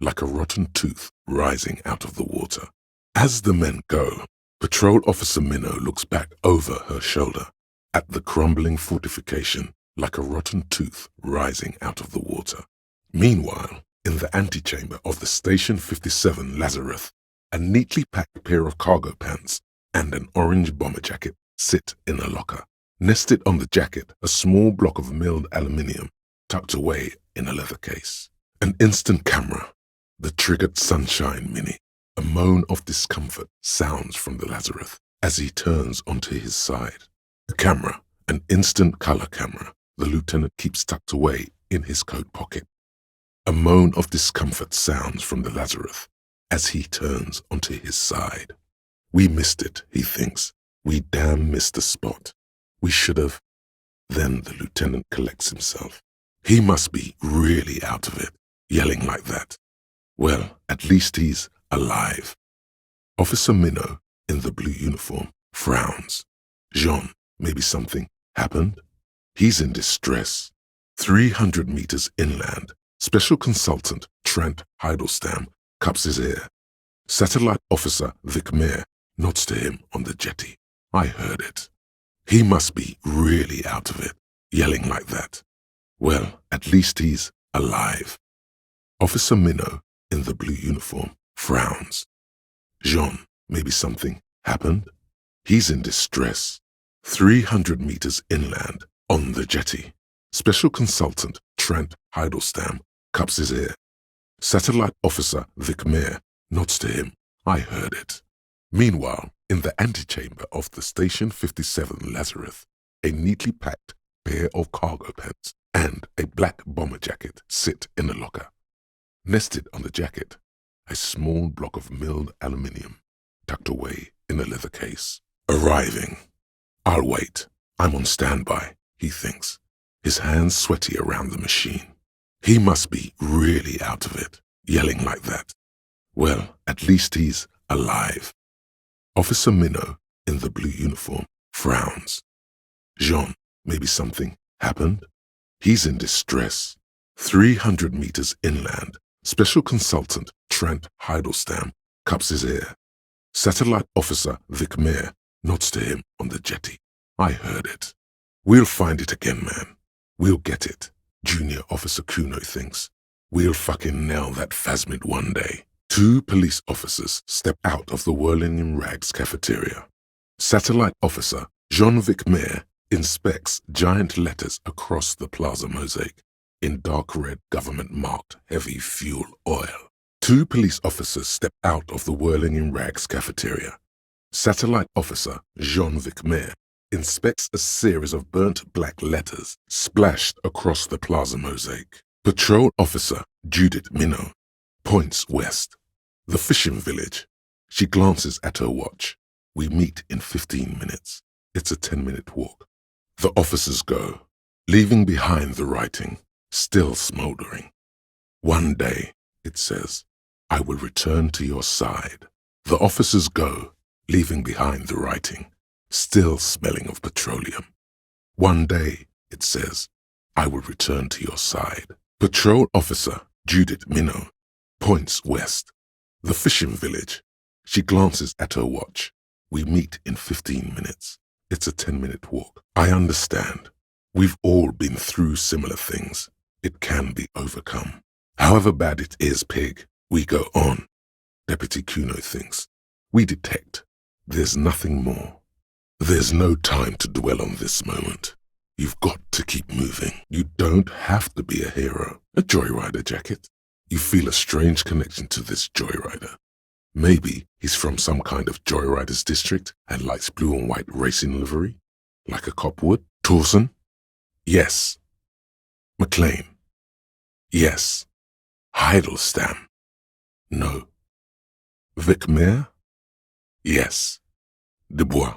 like a rotten tooth rising out of the water. As the men go, Patrol Officer Minot looks back over her shoulder at the crumbling fortification like a rotten tooth rising out of the water. Meanwhile, in the antechamber of the Station 57 Lazarus, a neatly packed pair of cargo pants and an orange bomber jacket sit in a locker. Nested on the jacket, a small block of milled aluminium tucked away in a leather case. An instant camera. The triggered Sunshine Mini. A moan of discomfort sounds from the Lazarus as he turns onto his side. The camera, an instant color camera, the lieutenant keeps tucked away in his coat pocket. A moan of discomfort sounds from the Lazarus as he turns onto his side. We missed it, he thinks. We damn missed the spot. We should have. Then the lieutenant collects himself. He must be really out of it, yelling like that. Well, at least he's alive. Officer Minot, in the blue uniform, frowns. Jean, maybe something happened? He's in distress. 300 meters inland, Special Consultant Trent Heidelstein cups his ear. Satellite Officer Vic Mayer nods to him on the jetty. I heard it. He must be really out of it, yelling like that. Well, at least he's alive. Officer Minot, in the blue uniform, frowns. Jean, maybe something happened? He's in distress. 300 meters inland, on the jetty. Special Consultant Trent Heidelstein cups his ear. Satellite Officer Vic Mayer nods to him. I heard it. Meanwhile, in the antechamber of the Station 57 Lazarus, a neatly packed pair of cargo pants and a black bomber jacket sit in a locker. Nested on the jacket, a small block of milled aluminium tucked away in a leather case. Arriving. I'll wait. I'm on standby, he thinks, his hands sweaty around the machine. He must be really out of it, yelling like that. Well, at least he's alive. Officer Minot, in the blue uniform, frowns. Jean, maybe something happened? He's in distress. 300 meters inland, Special Consultant Trent Heidelstein cups his ear. Satellite Officer Vic Mayer nods to him on the jetty. I heard it. We'll find it again, man. We'll get it, Junior Officer Kuno thinks. We'll fucking nail that phasmid one day. 2 police officers step out of the Whirling in Rags cafeteria. Satellite Officer Jean-Vic Mayer inspects giant letters across the plaza mosaic in dark red government-marked heavy fuel oil. 2 police officers step out of the Whirling in Rags cafeteria. Satellite Officer Jean-Vic Mayer inspects a series of burnt black letters splashed across the plaza mosaic. Patrol Officer Judith Minot points west. The fishing village. She glances at her watch. We meet in 15 minutes. It's a 10-minute walk. The officers go, leaving behind the writing, still smoldering. One day, it says, I will return to your side. The officers go, leaving behind the writing, still smelling of petroleum. One day, it says, I will return to your side. Patrol Officer Judith Minot points west. The fishing village. She glances at her watch. We meet in 15 minutes. It's a 10-minute walk. I understand. We've all been through similar things. It can be overcome. However bad it is, Pig, we go on. Deputy Kuno thinks. We detect. There's nothing more. There's no time to dwell on this moment. You've got to keep moving. You don't have to be a hero. A joyrider jacket. You feel a strange connection to this joyrider. Maybe he's from some kind of joyriders district and likes blue and white racing livery, like a cop would. Torsen? Yes. McLean? Yes. Heidelstein? No. Vic Mayer? Yes. Dubois?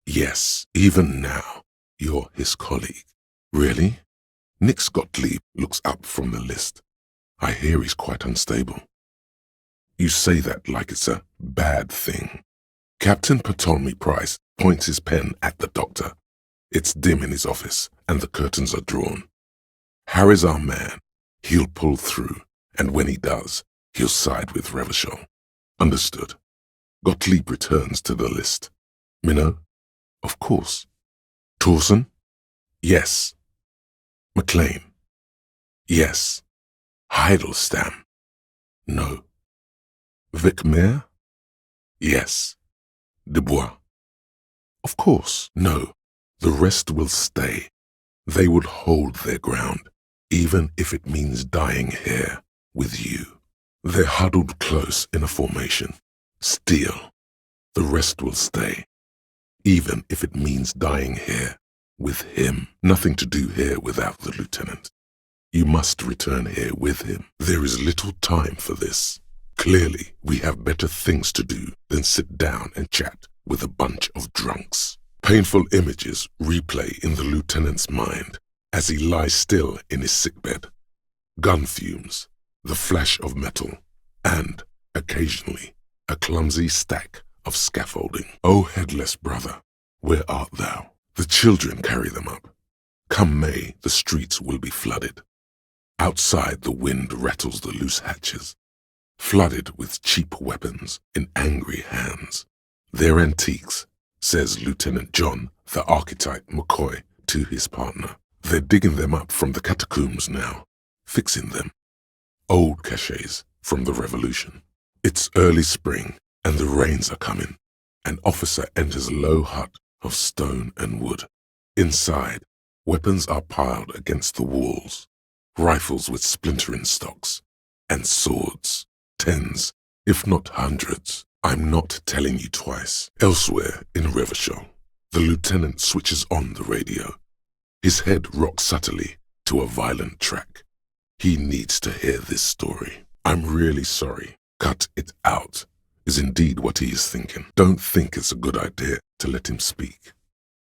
Yes. Even now, you're his colleague. Really? Nix Gottlieb looks up from the list. I hear he's quite unstable. You say that like it's a bad thing. Captain Ptolemy Price points his pen at the doctor. It's dim in his office, and the curtains are drawn. Harry's our man. He'll pull through, and when he does, he'll side with Revachol. Understood. Gottlieb returns to the list. Minot? Of course. Torsen? Yes. McLean? Yes. Heidelstein? No. Vic Mayer? Yes. Dubois? Of course, no. The rest will stay. They will hold their ground, even if it means dying here with you. They're huddled close in a formation. Steel. The rest will stay, even if it means dying here with him. Nothing to do here without the lieutenant. You must return here with him. There is little time for this. Clearly, we have better things to do than sit down and chat with a bunch of drunks. Painful images replay in the lieutenant's mind as he lies still in his sickbed. Gun fumes, the flash of metal, and, occasionally, a clumsy stack of scaffolding. O headless brother, where art thou? The children carry them up. Come May, the streets will be flooded. Outside, the wind rattles the loose hatches, flooded with cheap weapons in angry hands. They're antiques, says Lieutenant John, the archetype McCoy, to his partner. They're digging them up from the catacombs now, fixing them. Old cachets from the revolution. It's early spring, and the rains are coming. An officer enters a low hut of stone and wood. Inside, weapons are piled against the walls. Rifles with splintering stocks, and swords, tens, if not hundreds. I'm not telling you twice. Elsewhere in Revachol, the lieutenant switches on the radio. His head rocks subtly to a violent track. He needs to hear this story. I'm really sorry. Cut it out, is indeed what he is thinking. Don't think it's a good idea to let him speak.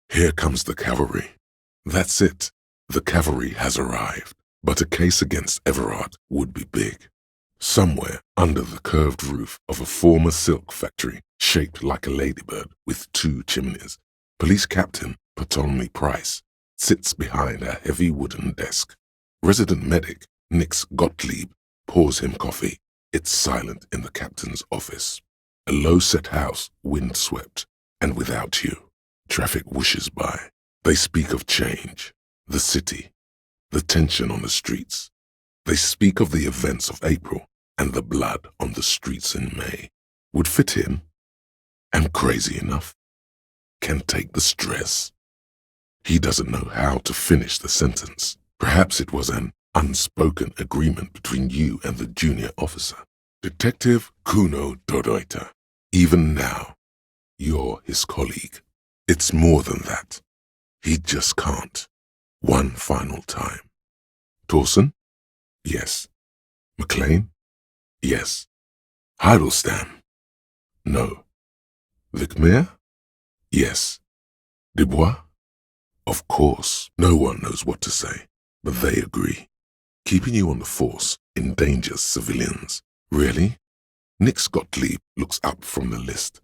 Here comes the cavalry. That's it. The cavalry has arrived. But a case against Everard would be big. Somewhere under the curved roof of a former silk factory shaped like a ladybird with 2 chimneys, Police Captain Ptolemy Price sits behind a heavy wooden desk. Resident medic Nix Gottlieb pours him coffee. It's silent in the captain's office. A low-set house, wind-swept, and without you. Traffic whooshes by. They speak of change, the city, the tension on the streets. They speak of the events of April and the blood on the streets in May. Would fit him. Am crazy enough. Can take the stress. He doesn't know how to finish the sentence. Perhaps it was an unspoken agreement between you and the junior officer. Detective Kuno Doroita. Even now, you're his colleague. It's more than that. He just can't. One final time. Torsen? Yes. McLean? Yes. Heidelstam? No. Vicmere? Yes. Dubois? Of course. No one knows what to say, but they agree. Keeping you on the force endangers civilians. Really? Nix Gottlieb looks up from the list.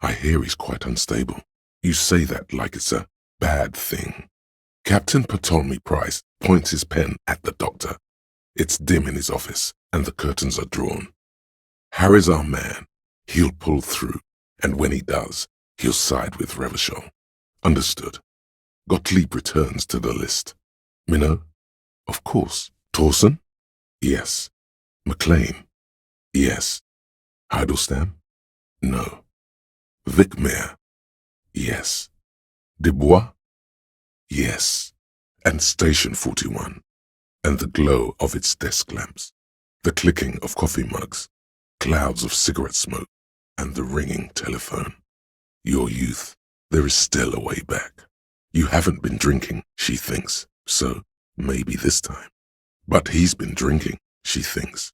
I hear he's quite unstable. You say that like it's a bad thing. Captain Ptolemy Price points his pen at the doctor. It's dim in his office, and the curtains are drawn. Harry's our man. He'll pull through, and when he does, he'll side with Revachol. Understood. Gottlieb returns to the list. Minot? Of course. Torsen? Yes. McLean? Yes. Heidelstam? No. Vicmere? Yes. Dubois? Yes. And Station 41, and the glow of its desk lamps, the clicking of coffee mugs, clouds of cigarette smoke, and the ringing telephone. Your youth, there is still a way back. You haven't been drinking, she thinks, so maybe this time. But he's been drinking, she thinks.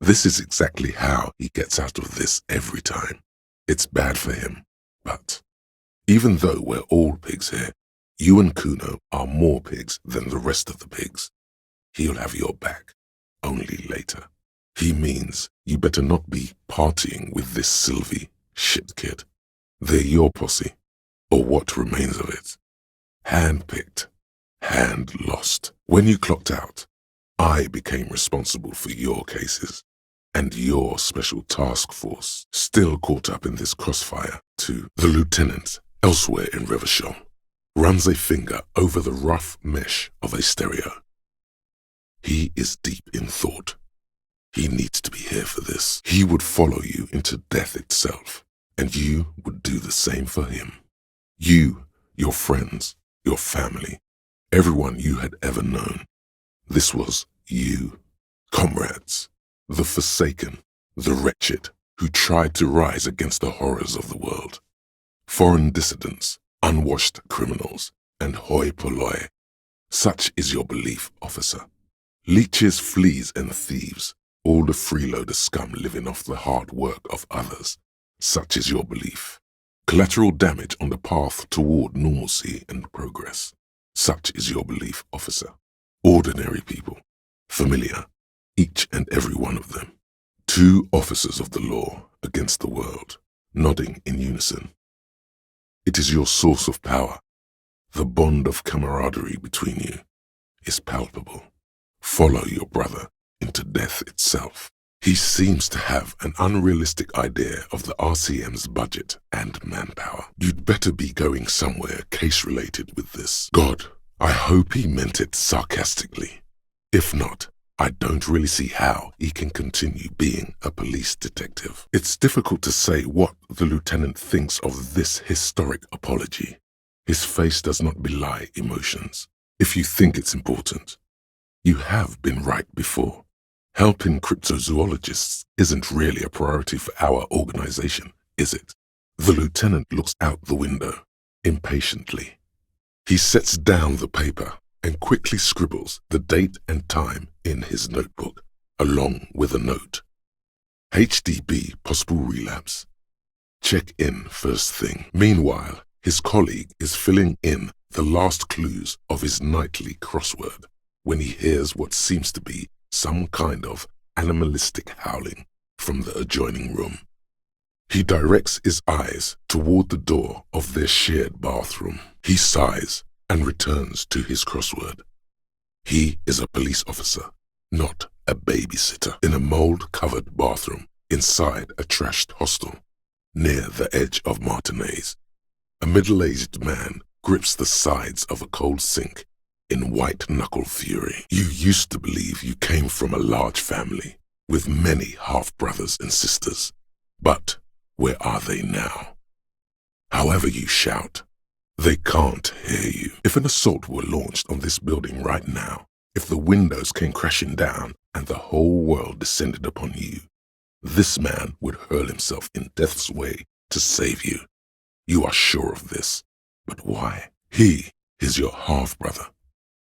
This is exactly how he gets out of this every time. It's bad for him, but even though we're all pigs here, you and Kuno are more pigs than the rest of the pigs. He'll have your back, only later. He means you better not be partying with this Sylvie shit kid. They're your posse, or what remains of it. Hand-picked, hand-lost. When you clocked out, I became responsible for your cases, and your special task force, still caught up in this crossfire, too. The lieutenant, elsewhere in Revachol, runs a finger over the rough mesh of a stereo. He is deep in thought. He needs to be here for this. He would follow you into death itself, and you would do the same for him. You, your friends, your family, everyone you had ever known. This was you, comrades, the forsaken, the wretched, who tried to rise against the horrors of the world. Foreign dissidents, unwashed criminals, and hoi polloi. Such is your belief, officer. Leeches, fleas, and thieves, all the freeloader scum living off the hard work of others. Such is your belief. Collateral damage on the path toward normalcy and progress. Such is your belief, officer. Ordinary people, familiar, each and every one of them. Two officers of the law against the world, nodding in unison. It is your source of power. The bond of camaraderie between you is palpable. Follow your brother into death itself. He seems to have an unrealistic idea of the RCM's budget and manpower. You'd better be going somewhere case-related with this. God, I hope he meant it sarcastically. If not, I don't really see how he can continue being a police detective. It's difficult to say what the lieutenant thinks of this historic apology. His face does not belie emotions. If you think it's important, you have been right before. Helping cryptozoologists isn't really a priority for our organization, is it? The lieutenant looks out the window, impatiently. He sets down the paper and quickly scribbles the date and time in his notebook, along with a note. HDB, possible relapse. Check in first thing. Meanwhile, his colleague is filling in the last clues of his nightly crossword when he hears what seems to be some kind of animalistic howling from the adjoining room. He directs his eyes toward the door of their shared bathroom. He sighs and returns to his crossword. He is a police officer, not a babysitter, in a mold-covered bathroom inside a trashed hostel near the edge of Martinez. A middle-aged man grips the sides of a cold sink in white-knuckle fury. You used to believe you came from a large family with many half-brothers and sisters, but where are they now? However you shout, they can't hear you. If an assault were launched on this building right now, if the windows came crashing down and the whole world descended upon you, this man would hurl himself in death's way to save you. You are sure of this. But why? He is your half-brother.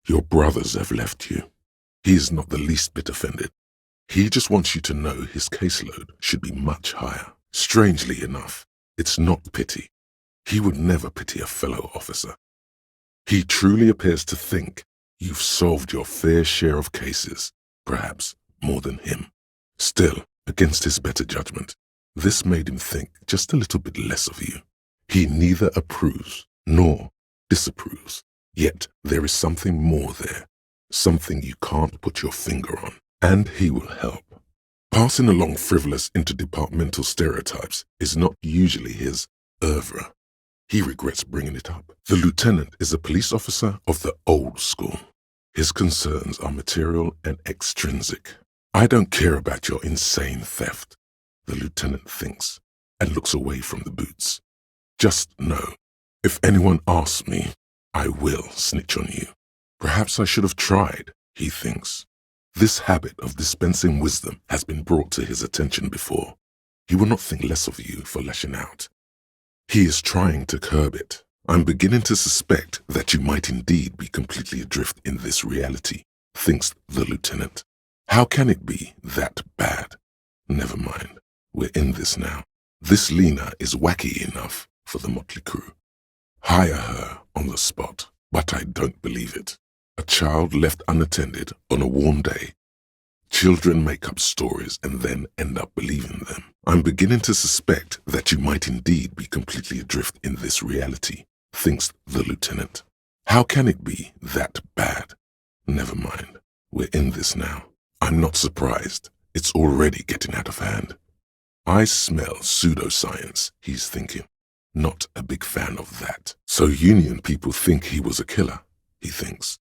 Your brothers have left you. He is not the least bit offended. He just wants you to know his caseload should be much higher. Strangely enough, it's not pity. He would never pity a fellow officer. He truly appears to think you've solved your fair share of cases, perhaps more than him. Still, against his better judgment, this made him think just a little bit less of you. He neither approves nor disapproves, yet there is something more there, something you can't put your finger on, and he will help. Passing along frivolous interdepartmental stereotypes is not usually his oeuvre. He regrets bringing it up. The lieutenant is a police officer of the old school. His concerns are material and extrinsic. I don't care about your insane theft, the lieutenant thinks, and looks away from the boots. Just know, if anyone asks me, I will snitch on you. Perhaps I should have tried, he thinks. This habit of dispensing wisdom has been brought to his attention before. He will not think less of you for lashing out. He is trying to curb it. I'm beginning to suspect that you might indeed be completely adrift in this reality, thinks the lieutenant. How can it be that bad? Never mind. We're in this now. This Lena is wacky enough for the motley crew. Hire her on the spot, but I don't believe it. A child left unattended on a warm day. Children make up stories and then end up believing them. I'm beginning to suspect that you might indeed be completely adrift in this reality, thinks the lieutenant. How can it be that bad? Never mind. We're in this now. I'm not surprised. It's already getting out of hand. I smell pseudoscience, he's thinking. Not a big fan of that. So Union people think he was a killer, he thinks.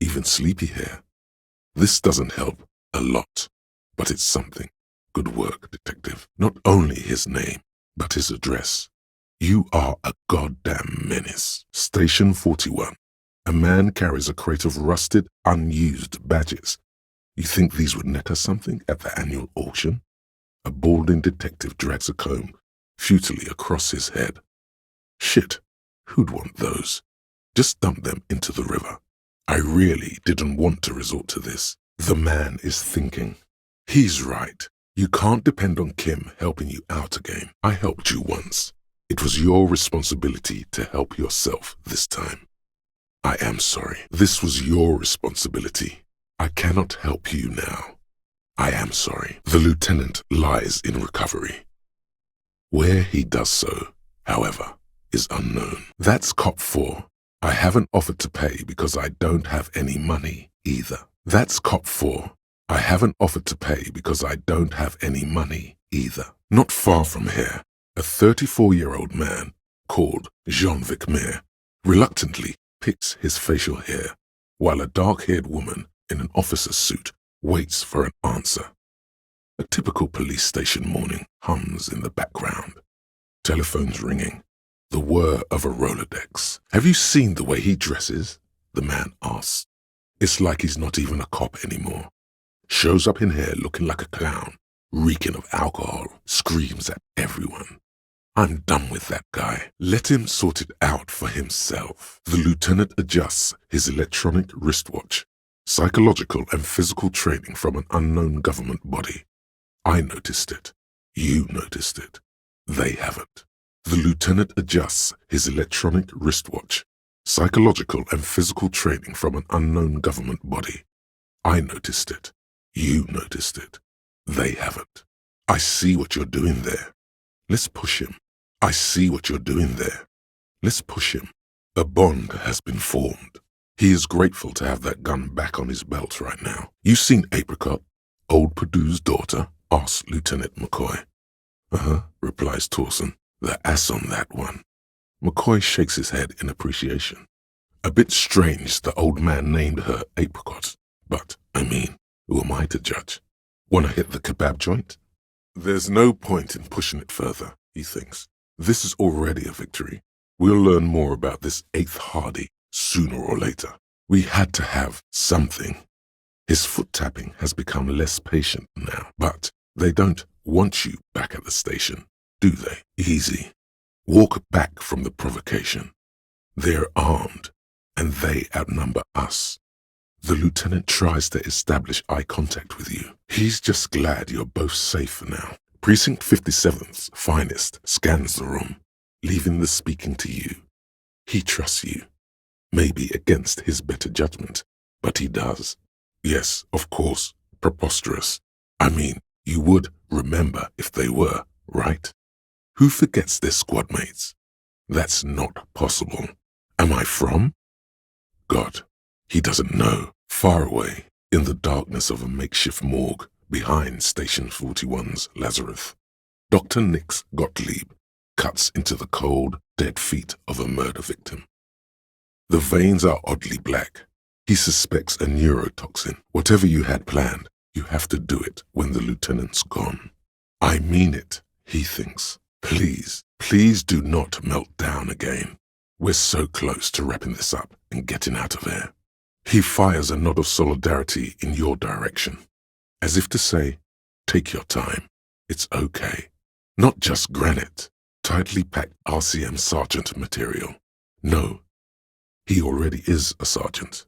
Even sleepy hair. This doesn't help a lot, but it's something. Good work, detective. Not only his name, but his address. You are a goddamn menace. Station 41. A man carries a crate of rusted, unused badges. You think these would net us something at the annual auction? A balding detective drags a comb futilely across his head. Shit, who'd want those? Just dump them into the river. I really didn't want to resort to this. The man is thinking. He's right. You can't depend on Kim helping you out again. I helped you once. It was your responsibility to help yourself this time. I am sorry. This was your responsibility. I cannot help you now. I am sorry. The lieutenant lies in recovery. Where he does so, however, is unknown. That's cop 4. I haven't offered to pay because I don't have any money either. That's cop 4. I haven't offered to pay because I don't have any money either. Not far from here, a 34-year-old man called Jean-Vic Mir reluctantly picks his facial hair while a dark-haired woman in an officer's suit waits for an answer. A typical police station morning hums in the background. Telephones ringing. The whir of a Rolodex. Have you seen the way he dresses? The man asks. It's like he's not even a cop anymore. Shows up in here looking like a clown, reeking of alcohol, screams at everyone. I'm done with that guy. Let him sort it out for himself. The lieutenant adjusts his electronic wristwatch. Psychological and physical training from an unknown government body. I noticed it. You noticed it. They haven't. The lieutenant adjusts his electronic wristwatch. Psychological and physical training from an unknown government body. I noticed it. You noticed it. They haven't. I see what you're doing there. Let's push him. I see what you're doing there. Let's push him. A bond has been formed. He is grateful to have that gun back on his belt right now. You seen Apricot, old Purdue's daughter? Asks Lieutenant McCoy. Replies Torson. The ass on that one. McCoy shakes his head in appreciation. A bit strange the old man named her Apricot, but, I mean, who am I to judge? Wanna hit the kebab joint? There's no point in pushing it further, he thinks. This is already a victory. We'll learn more about this 8th Hardy sooner or later. We had to have something. His foot tapping has become less patient now, but they don't want you back at the station, do they? Easy. Walk back from the provocation. They're armed, and they outnumber us. The lieutenant tries to establish eye contact with you. He's just glad you're both safe for now. Precinct 57's finest scans the room, leaving the speaking to you. He trusts you. Maybe against his better judgment, but he does. Yes, of course, preposterous. I mean, you would remember if they were, right? Who forgets their squad mates? That's not possible. Am I from? God, he doesn't know. Far away, in the darkness of a makeshift morgue behind Station 41's Lazarus, Dr. Nix Gottlieb cuts into the cold, dead feet of a murder victim. The veins are oddly black. He suspects a neurotoxin. Whatever you had planned, you have to do it when the lieutenant's gone. I mean it, he thinks. Please, please do not melt down again. We're so close to wrapping this up and getting out of here. He fires a nod of solidarity in your direction, as if to say, take your time. It's okay. Not just granite, tightly packed RCM sergeant material. No, he already is a sergeant.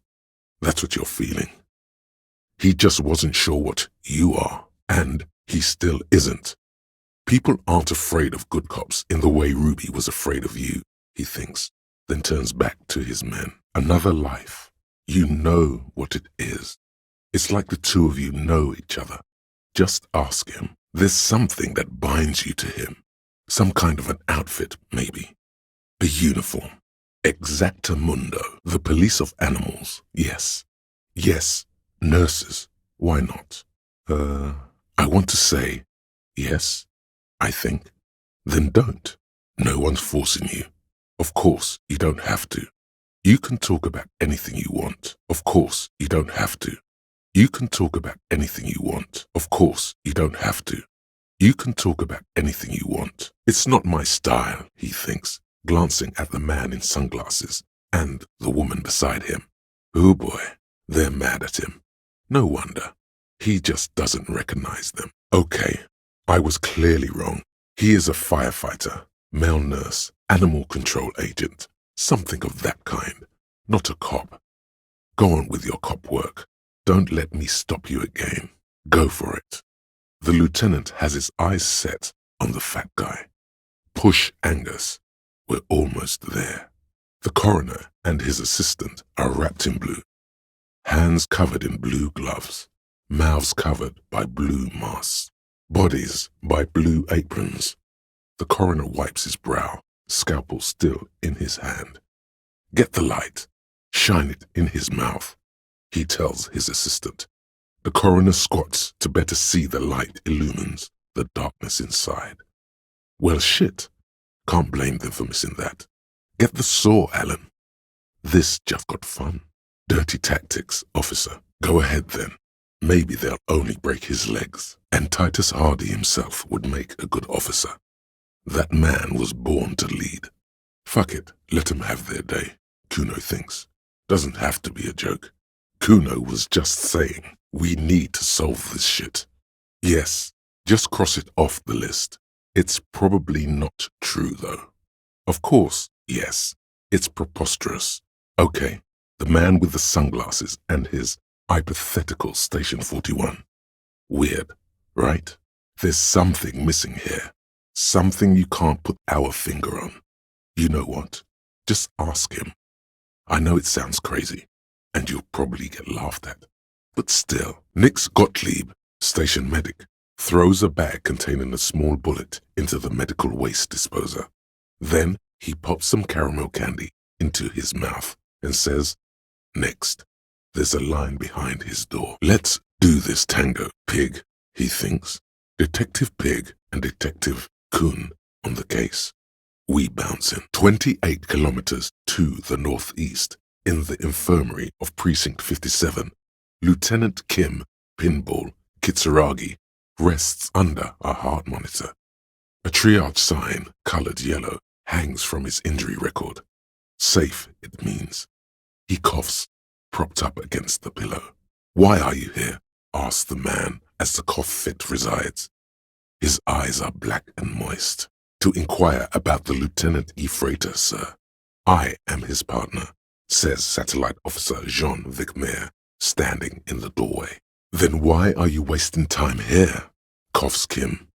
That's what you're feeling. He just wasn't sure what you are, and he still isn't. People aren't afraid of good cops in the way Ruby was afraid of you, he thinks, then turns back to his men. Another life. You know what it is. It's like the two of you know each other. Just ask him. There's something that binds you to him. Some kind of an outfit, maybe. A uniform. Exactamundo. The police of animals. Yes. Yes. Nurses. Why not? I want to say, yes, I think. Then don't. No one's forcing you. Of course, you don't have to. You can talk about anything you want. Of course, you don't have to. You can talk about anything you want. Of course, you don't have to. You can talk about anything you want. It's not my style, he thinks, glancing at the man in sunglasses and the woman beside him. Oh boy, they're mad at him. No wonder. He just doesn't recognize them. Okay, I was clearly wrong. He is a firefighter, male nurse, animal control agent, something of that kind, not a cop. Go on with your cop work. Don't let me stop you again. Go for it. The lieutenant has his eyes set on the fat guy. Push Angus. We're almost there. The coroner and his assistant are wrapped in blue. Hands covered in blue gloves. Mouths covered by blue masks. Bodies by blue aprons. The coroner wipes his brow, scalpel still in his hand. Get the light. Shine it in his mouth, he tells his assistant. The coroner squats to better see the light illumines the darkness inside. Well, shit. Can't blame them for missing that. Get the saw, Alan. This just got fun. Dirty tactics, officer. Go ahead then. Maybe they'll only break his legs, and Titus Hardy himself would make a good officer. That man was born to lead. Fuck it, let them have their day, Kuno thinks. Doesn't have to be a joke. Kuno was just saying, we need to solve this shit. Yes, just cross it off the list. It's probably not true, though. Of course, yes, it's preposterous. Okay, the man with the sunglasses and his hypothetical Station 41. Weird, right? There's something missing here. Something you can't put our finger on. You know what? Just ask him. I know it sounds crazy, and you'll probably get laughed at. But still, Nix Gottlieb, station medic, throws a bag containing a small bullet into the medical waste disposer. Then he pops some caramel candy into his mouth and says, next. There's a line behind his door. Let's do this tango, Pig, he thinks. Detective Pig and Detective Kuhn on the case. We bounce in 28 kilometers to the northeast in the infirmary of Precinct 57. Lieutenant Kim Pinball Kitsuragi rests under a heart monitor. A triage sign, colored yellow, hangs from his injury record. Safe, it means. He coughs, propped up against the pillow. Why are you here? Asks the man as the cough fit resides. His eyes are black and moist. To inquire about the Lieutenant E. Freighter, sir. I am his partner, says Satellite Officer Jean Vicmer, standing in the doorway. Then why are you wasting time here? Coughs Kim.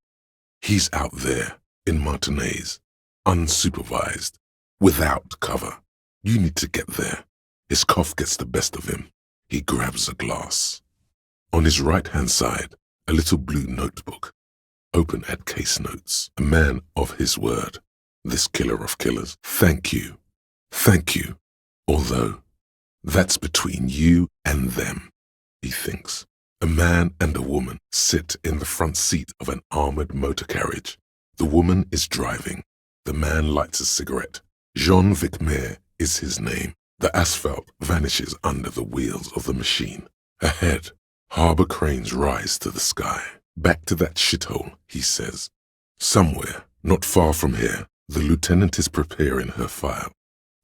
He's out there, in Martinez, unsupervised, without cover. You need to get there. His cough gets the best of him. He grabs a glass. On his right-hand side, a little blue notebook. Open at case notes. A man of his word. This killer of killers. Thank you. Thank you. Although, that's between you and them, he thinks. A man and a woman sit in the front seat of an armored motor carriage. The woman is driving. The man lights a cigarette. Jean Vicmer is his name. The asphalt vanishes under the wheels of the machine. Ahead, harbor cranes rise to the sky. Back to that shithole, he says. Somewhere, not far from here, the lieutenant is preparing her file.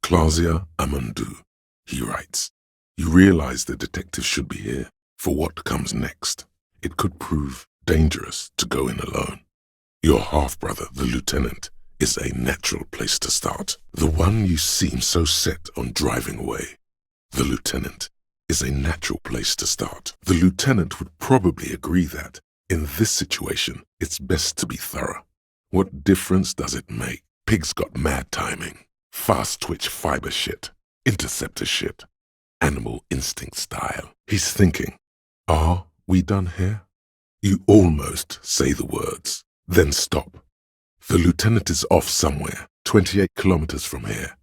Claudia Amandu, he writes. You realize the detective should be here for what comes next. It could prove dangerous to go in alone. Your half-brother, the lieutenant, is a natural place to start. The one you seem so set on driving away. The lieutenant is a natural place to start. The lieutenant would probably agree that, in this situation, it's best to be thorough. What difference does it make? Pig's got mad timing, fast twitch fiber shit, interceptor shit, animal instinct style. He's thinking, are we done here? You almost say the words, then stop. The lieutenant is off somewhere, 28 kilometers from here,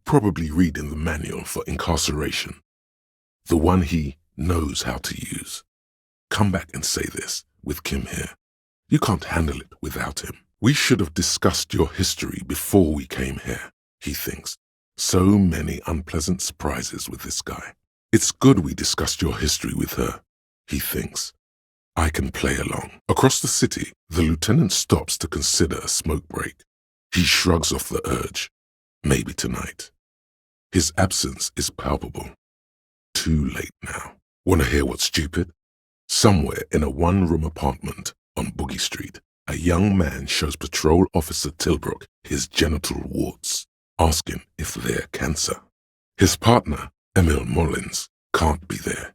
probably reading the manual for incarceration, the one he knows how to use. Come back and say this with Kim here. You can't handle it without him. We should have discussed your history before we came here, he thinks. So many unpleasant surprises with this guy. It's good we discussed your history with her, he thinks. I can play along. Across the city, the lieutenant stops to consider a smoke break. He shrugs off the urge. Maybe tonight. His absence is palpable. Too late now. Want to hear what's stupid? Somewhere in a one-room apartment on Boogie Street, a young man shows Patrol Officer Tilbrook his genital warts, asking if they're cancer. His partner, Emil Mullins, can't be there.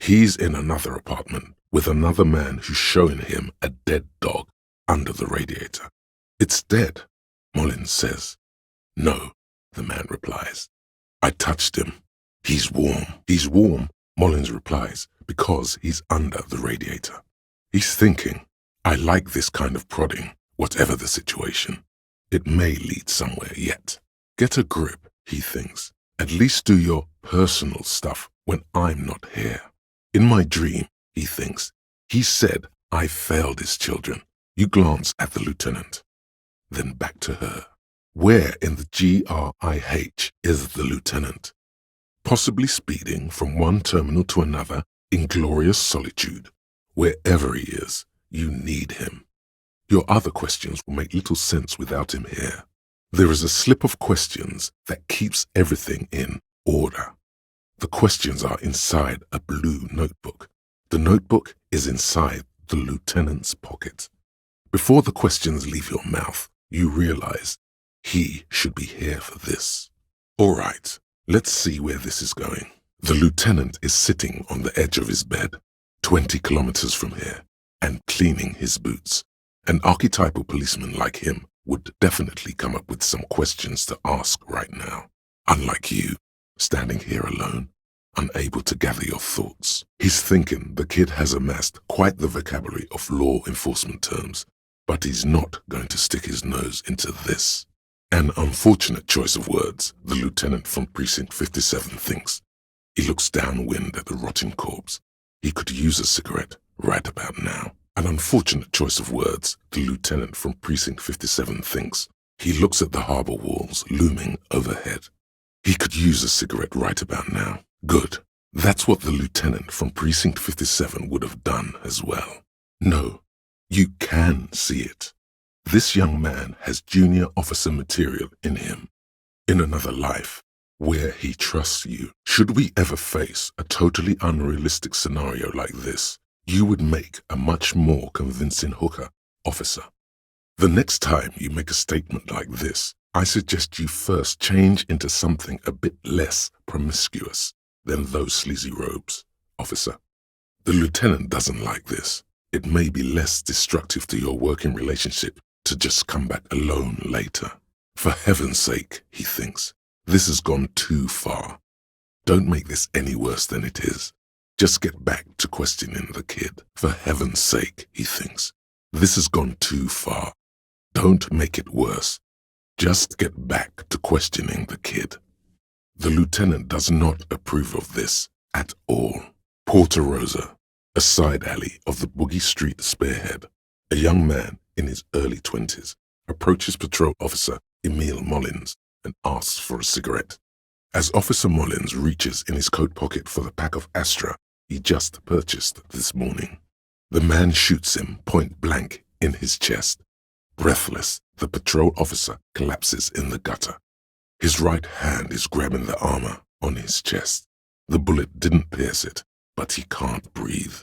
He's in another apartment with another man who's showing him a dead dog under the radiator. It's dead, Mullins says. No, the man replies. I touched him. He's warm. He's warm, Mullins replies, because he's under the radiator. He's thinking, I like this kind of prodding, whatever the situation. It may lead somewhere yet. Get a grip, he thinks. At least do your personal stuff when I'm not here. In my dream, he thinks, he said I failed his children. You glance at the lieutenant. Then back to her. Where in the GRIH is the lieutenant? Possibly speeding from one terminal to another in glorious solitude. Wherever he is, you need him. Your other questions will make little sense without him here. There is a slip of questions that keeps everything in order. The questions are inside a blue notebook. The notebook is inside the lieutenant's pocket. Before the questions leave your mouth, you realize he should be here for this. All right, let's see where this is going. The lieutenant is sitting on the edge of his bed, 20 kilometers from here, and cleaning his boots. An archetypal policeman like him would definitely come up with some questions to ask right now. Unlike you, standing here alone, unable to gather your thoughts. He's thinking the kid has amassed quite the vocabulary of law enforcement terms, but he's not going to stick his nose into this. An unfortunate choice of words, the lieutenant from Precinct 57 thinks. He looks downwind at the rotting corpse. He could use a cigarette right about now. An unfortunate choice of words, the lieutenant from Precinct 57 thinks. He looks at the harbour walls looming overhead. He could use a cigarette right about now. Good. That's what the lieutenant from Precinct 57 would have done as well. No, you can see it. This young man has junior officer material in him. In another life, where he trusts you. Should we ever face a totally unrealistic scenario like this, you would make a much more convincing hooker, officer. The next time you make a statement like this, I suggest you first change into something a bit less promiscuous than those sleazy robes, officer. The lieutenant doesn't like this. It may be less destructive to your working relationship to just come back alone later. For heaven's sake, he thinks, this has gone too far. Don't make this any worse than it is. Just get back to questioning the kid. For heaven's sake, he thinks, this has gone too far. Don't make it worse. Just get back to questioning the kid. The lieutenant does not approve of this at all. Porta Rosa, a side alley of the Boogie Street spearhead, a young man in his early 20s, approaches Patrol Officer Emil Mullins and asks for a cigarette. As Officer Mullins reaches in his coat pocket for the pack of Astra he just purchased this morning, the man shoots him point blank in his chest. Breathless, the patrol officer collapses in the gutter. His right hand is grabbing the armor on his chest. The bullet didn't pierce it, but he can't breathe.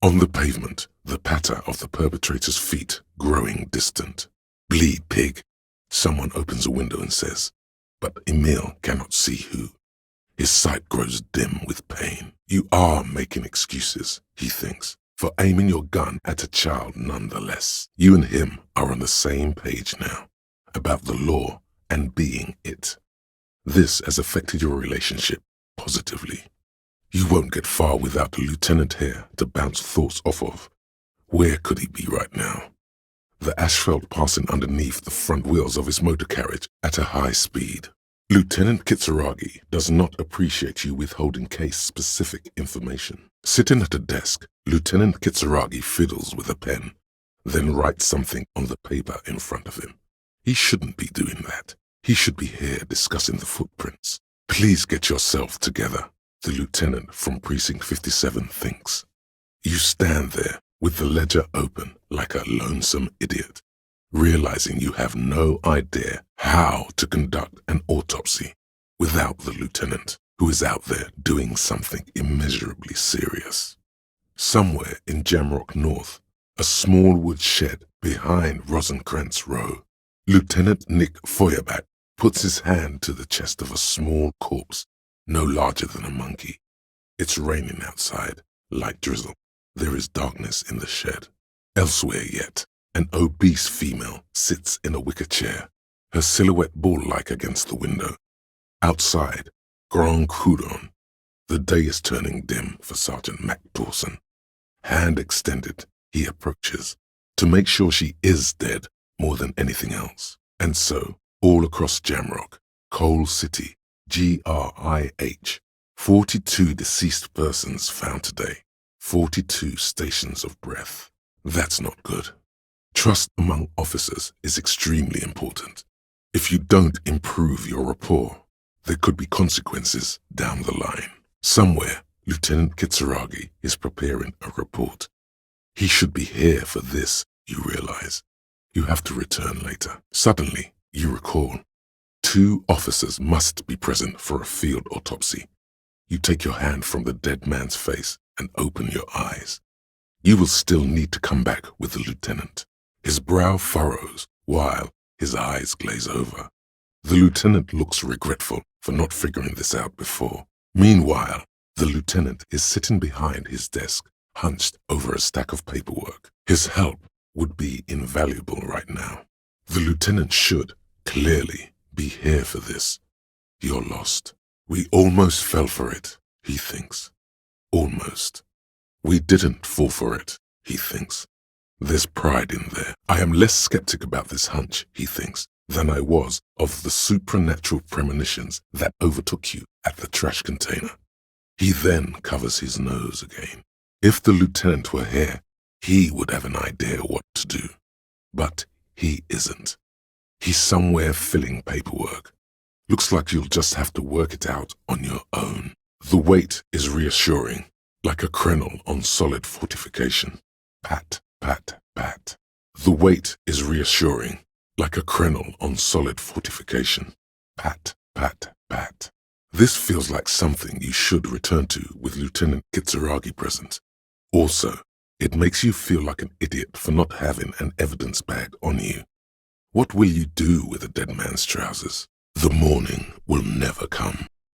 On the pavement, the patter of the perpetrator's feet growing distant. Bleed, pig, someone opens a window and says, but Emil cannot see who. His sight grows dim with pain. You are making excuses, he thinks, for aiming your gun at a child nonetheless. You and him are on the same page now, about the law and being it. This has affected your relationship positively. You won't get far without the lieutenant here to bounce thoughts off of. Where could he be right now? The asphalt passing underneath the front wheels of his motor carriage at a high speed. Lieutenant Kitsuragi does not appreciate you withholding case-specific information. Sitting at a desk, Lieutenant Kitsuragi fiddles with a pen, then writes something on the paper in front of him. He shouldn't be doing that. He should be here discussing the footprints. Please get yourself together, the lieutenant from Precinct 57 thinks. You stand there with the ledger open like a lonesome idiot, realizing you have no idea how to conduct an autopsy. without the lieutenant, who is out there doing something immeasurably serious. Somewhere in Jamrock North, a small wood shed behind Rosencrantz Row, Lieutenant Nick Feuerbach puts his hand to the chest of a small corpse, no larger than a monkey. It's raining outside, light drizzle. There is darkness in the shed. Elsewhere yet, an obese female sits in a wicker chair, her silhouette bull-like against the window. Outside, Grand Coudon. The day is turning dim for Sergeant Mac Dawson. Hand extended, he approaches, to make sure she is dead more than anything else. And so, all across Jamrock, Coal City, GRIH, 42 deceased persons found today, 42 stations of breath. That's not good. Trust among officers is extremely important. If you don't improve your rapport, there could be consequences down the line. Somewhere, Lieutenant Kitsuragi is preparing a report. He should be here for this, you realize. You have to return later. Suddenly, you recall. 2 officers must be present for a field autopsy. You take your hand from the dead man's face and open your eyes. You will still need to come back with the lieutenant. His brow furrows while his eyes glaze over. The lieutenant looks regretful for not figuring this out before. Meanwhile, the lieutenant is sitting behind his desk, hunched over a stack of paperwork. His help would be invaluable right now. The lieutenant should, clearly, be here for this. You're lost. We almost fell for it, he thinks. Almost. We didn't fall for it, he thinks. There's pride in there. I am less skeptic about this hunch, he thinks, than I was of the supernatural premonitions that overtook you at the trash container. He then covers his nose again. If the lieutenant were here, he would have an idea what to do. But he isn't. He's somewhere filling paperwork. Looks like you'll just have to work it out on your own. The weight is reassuring, like a crenel on solid fortification. Pat, pat, pat. The weight is reassuring, like a crenel on solid fortification. Pat, pat, pat. This feels like something you should return to with Lieutenant Kitsuragi present. Also, it makes you feel like an idiot for not having an evidence bag on you. What will you do with a dead man's trousers? The morning will never come.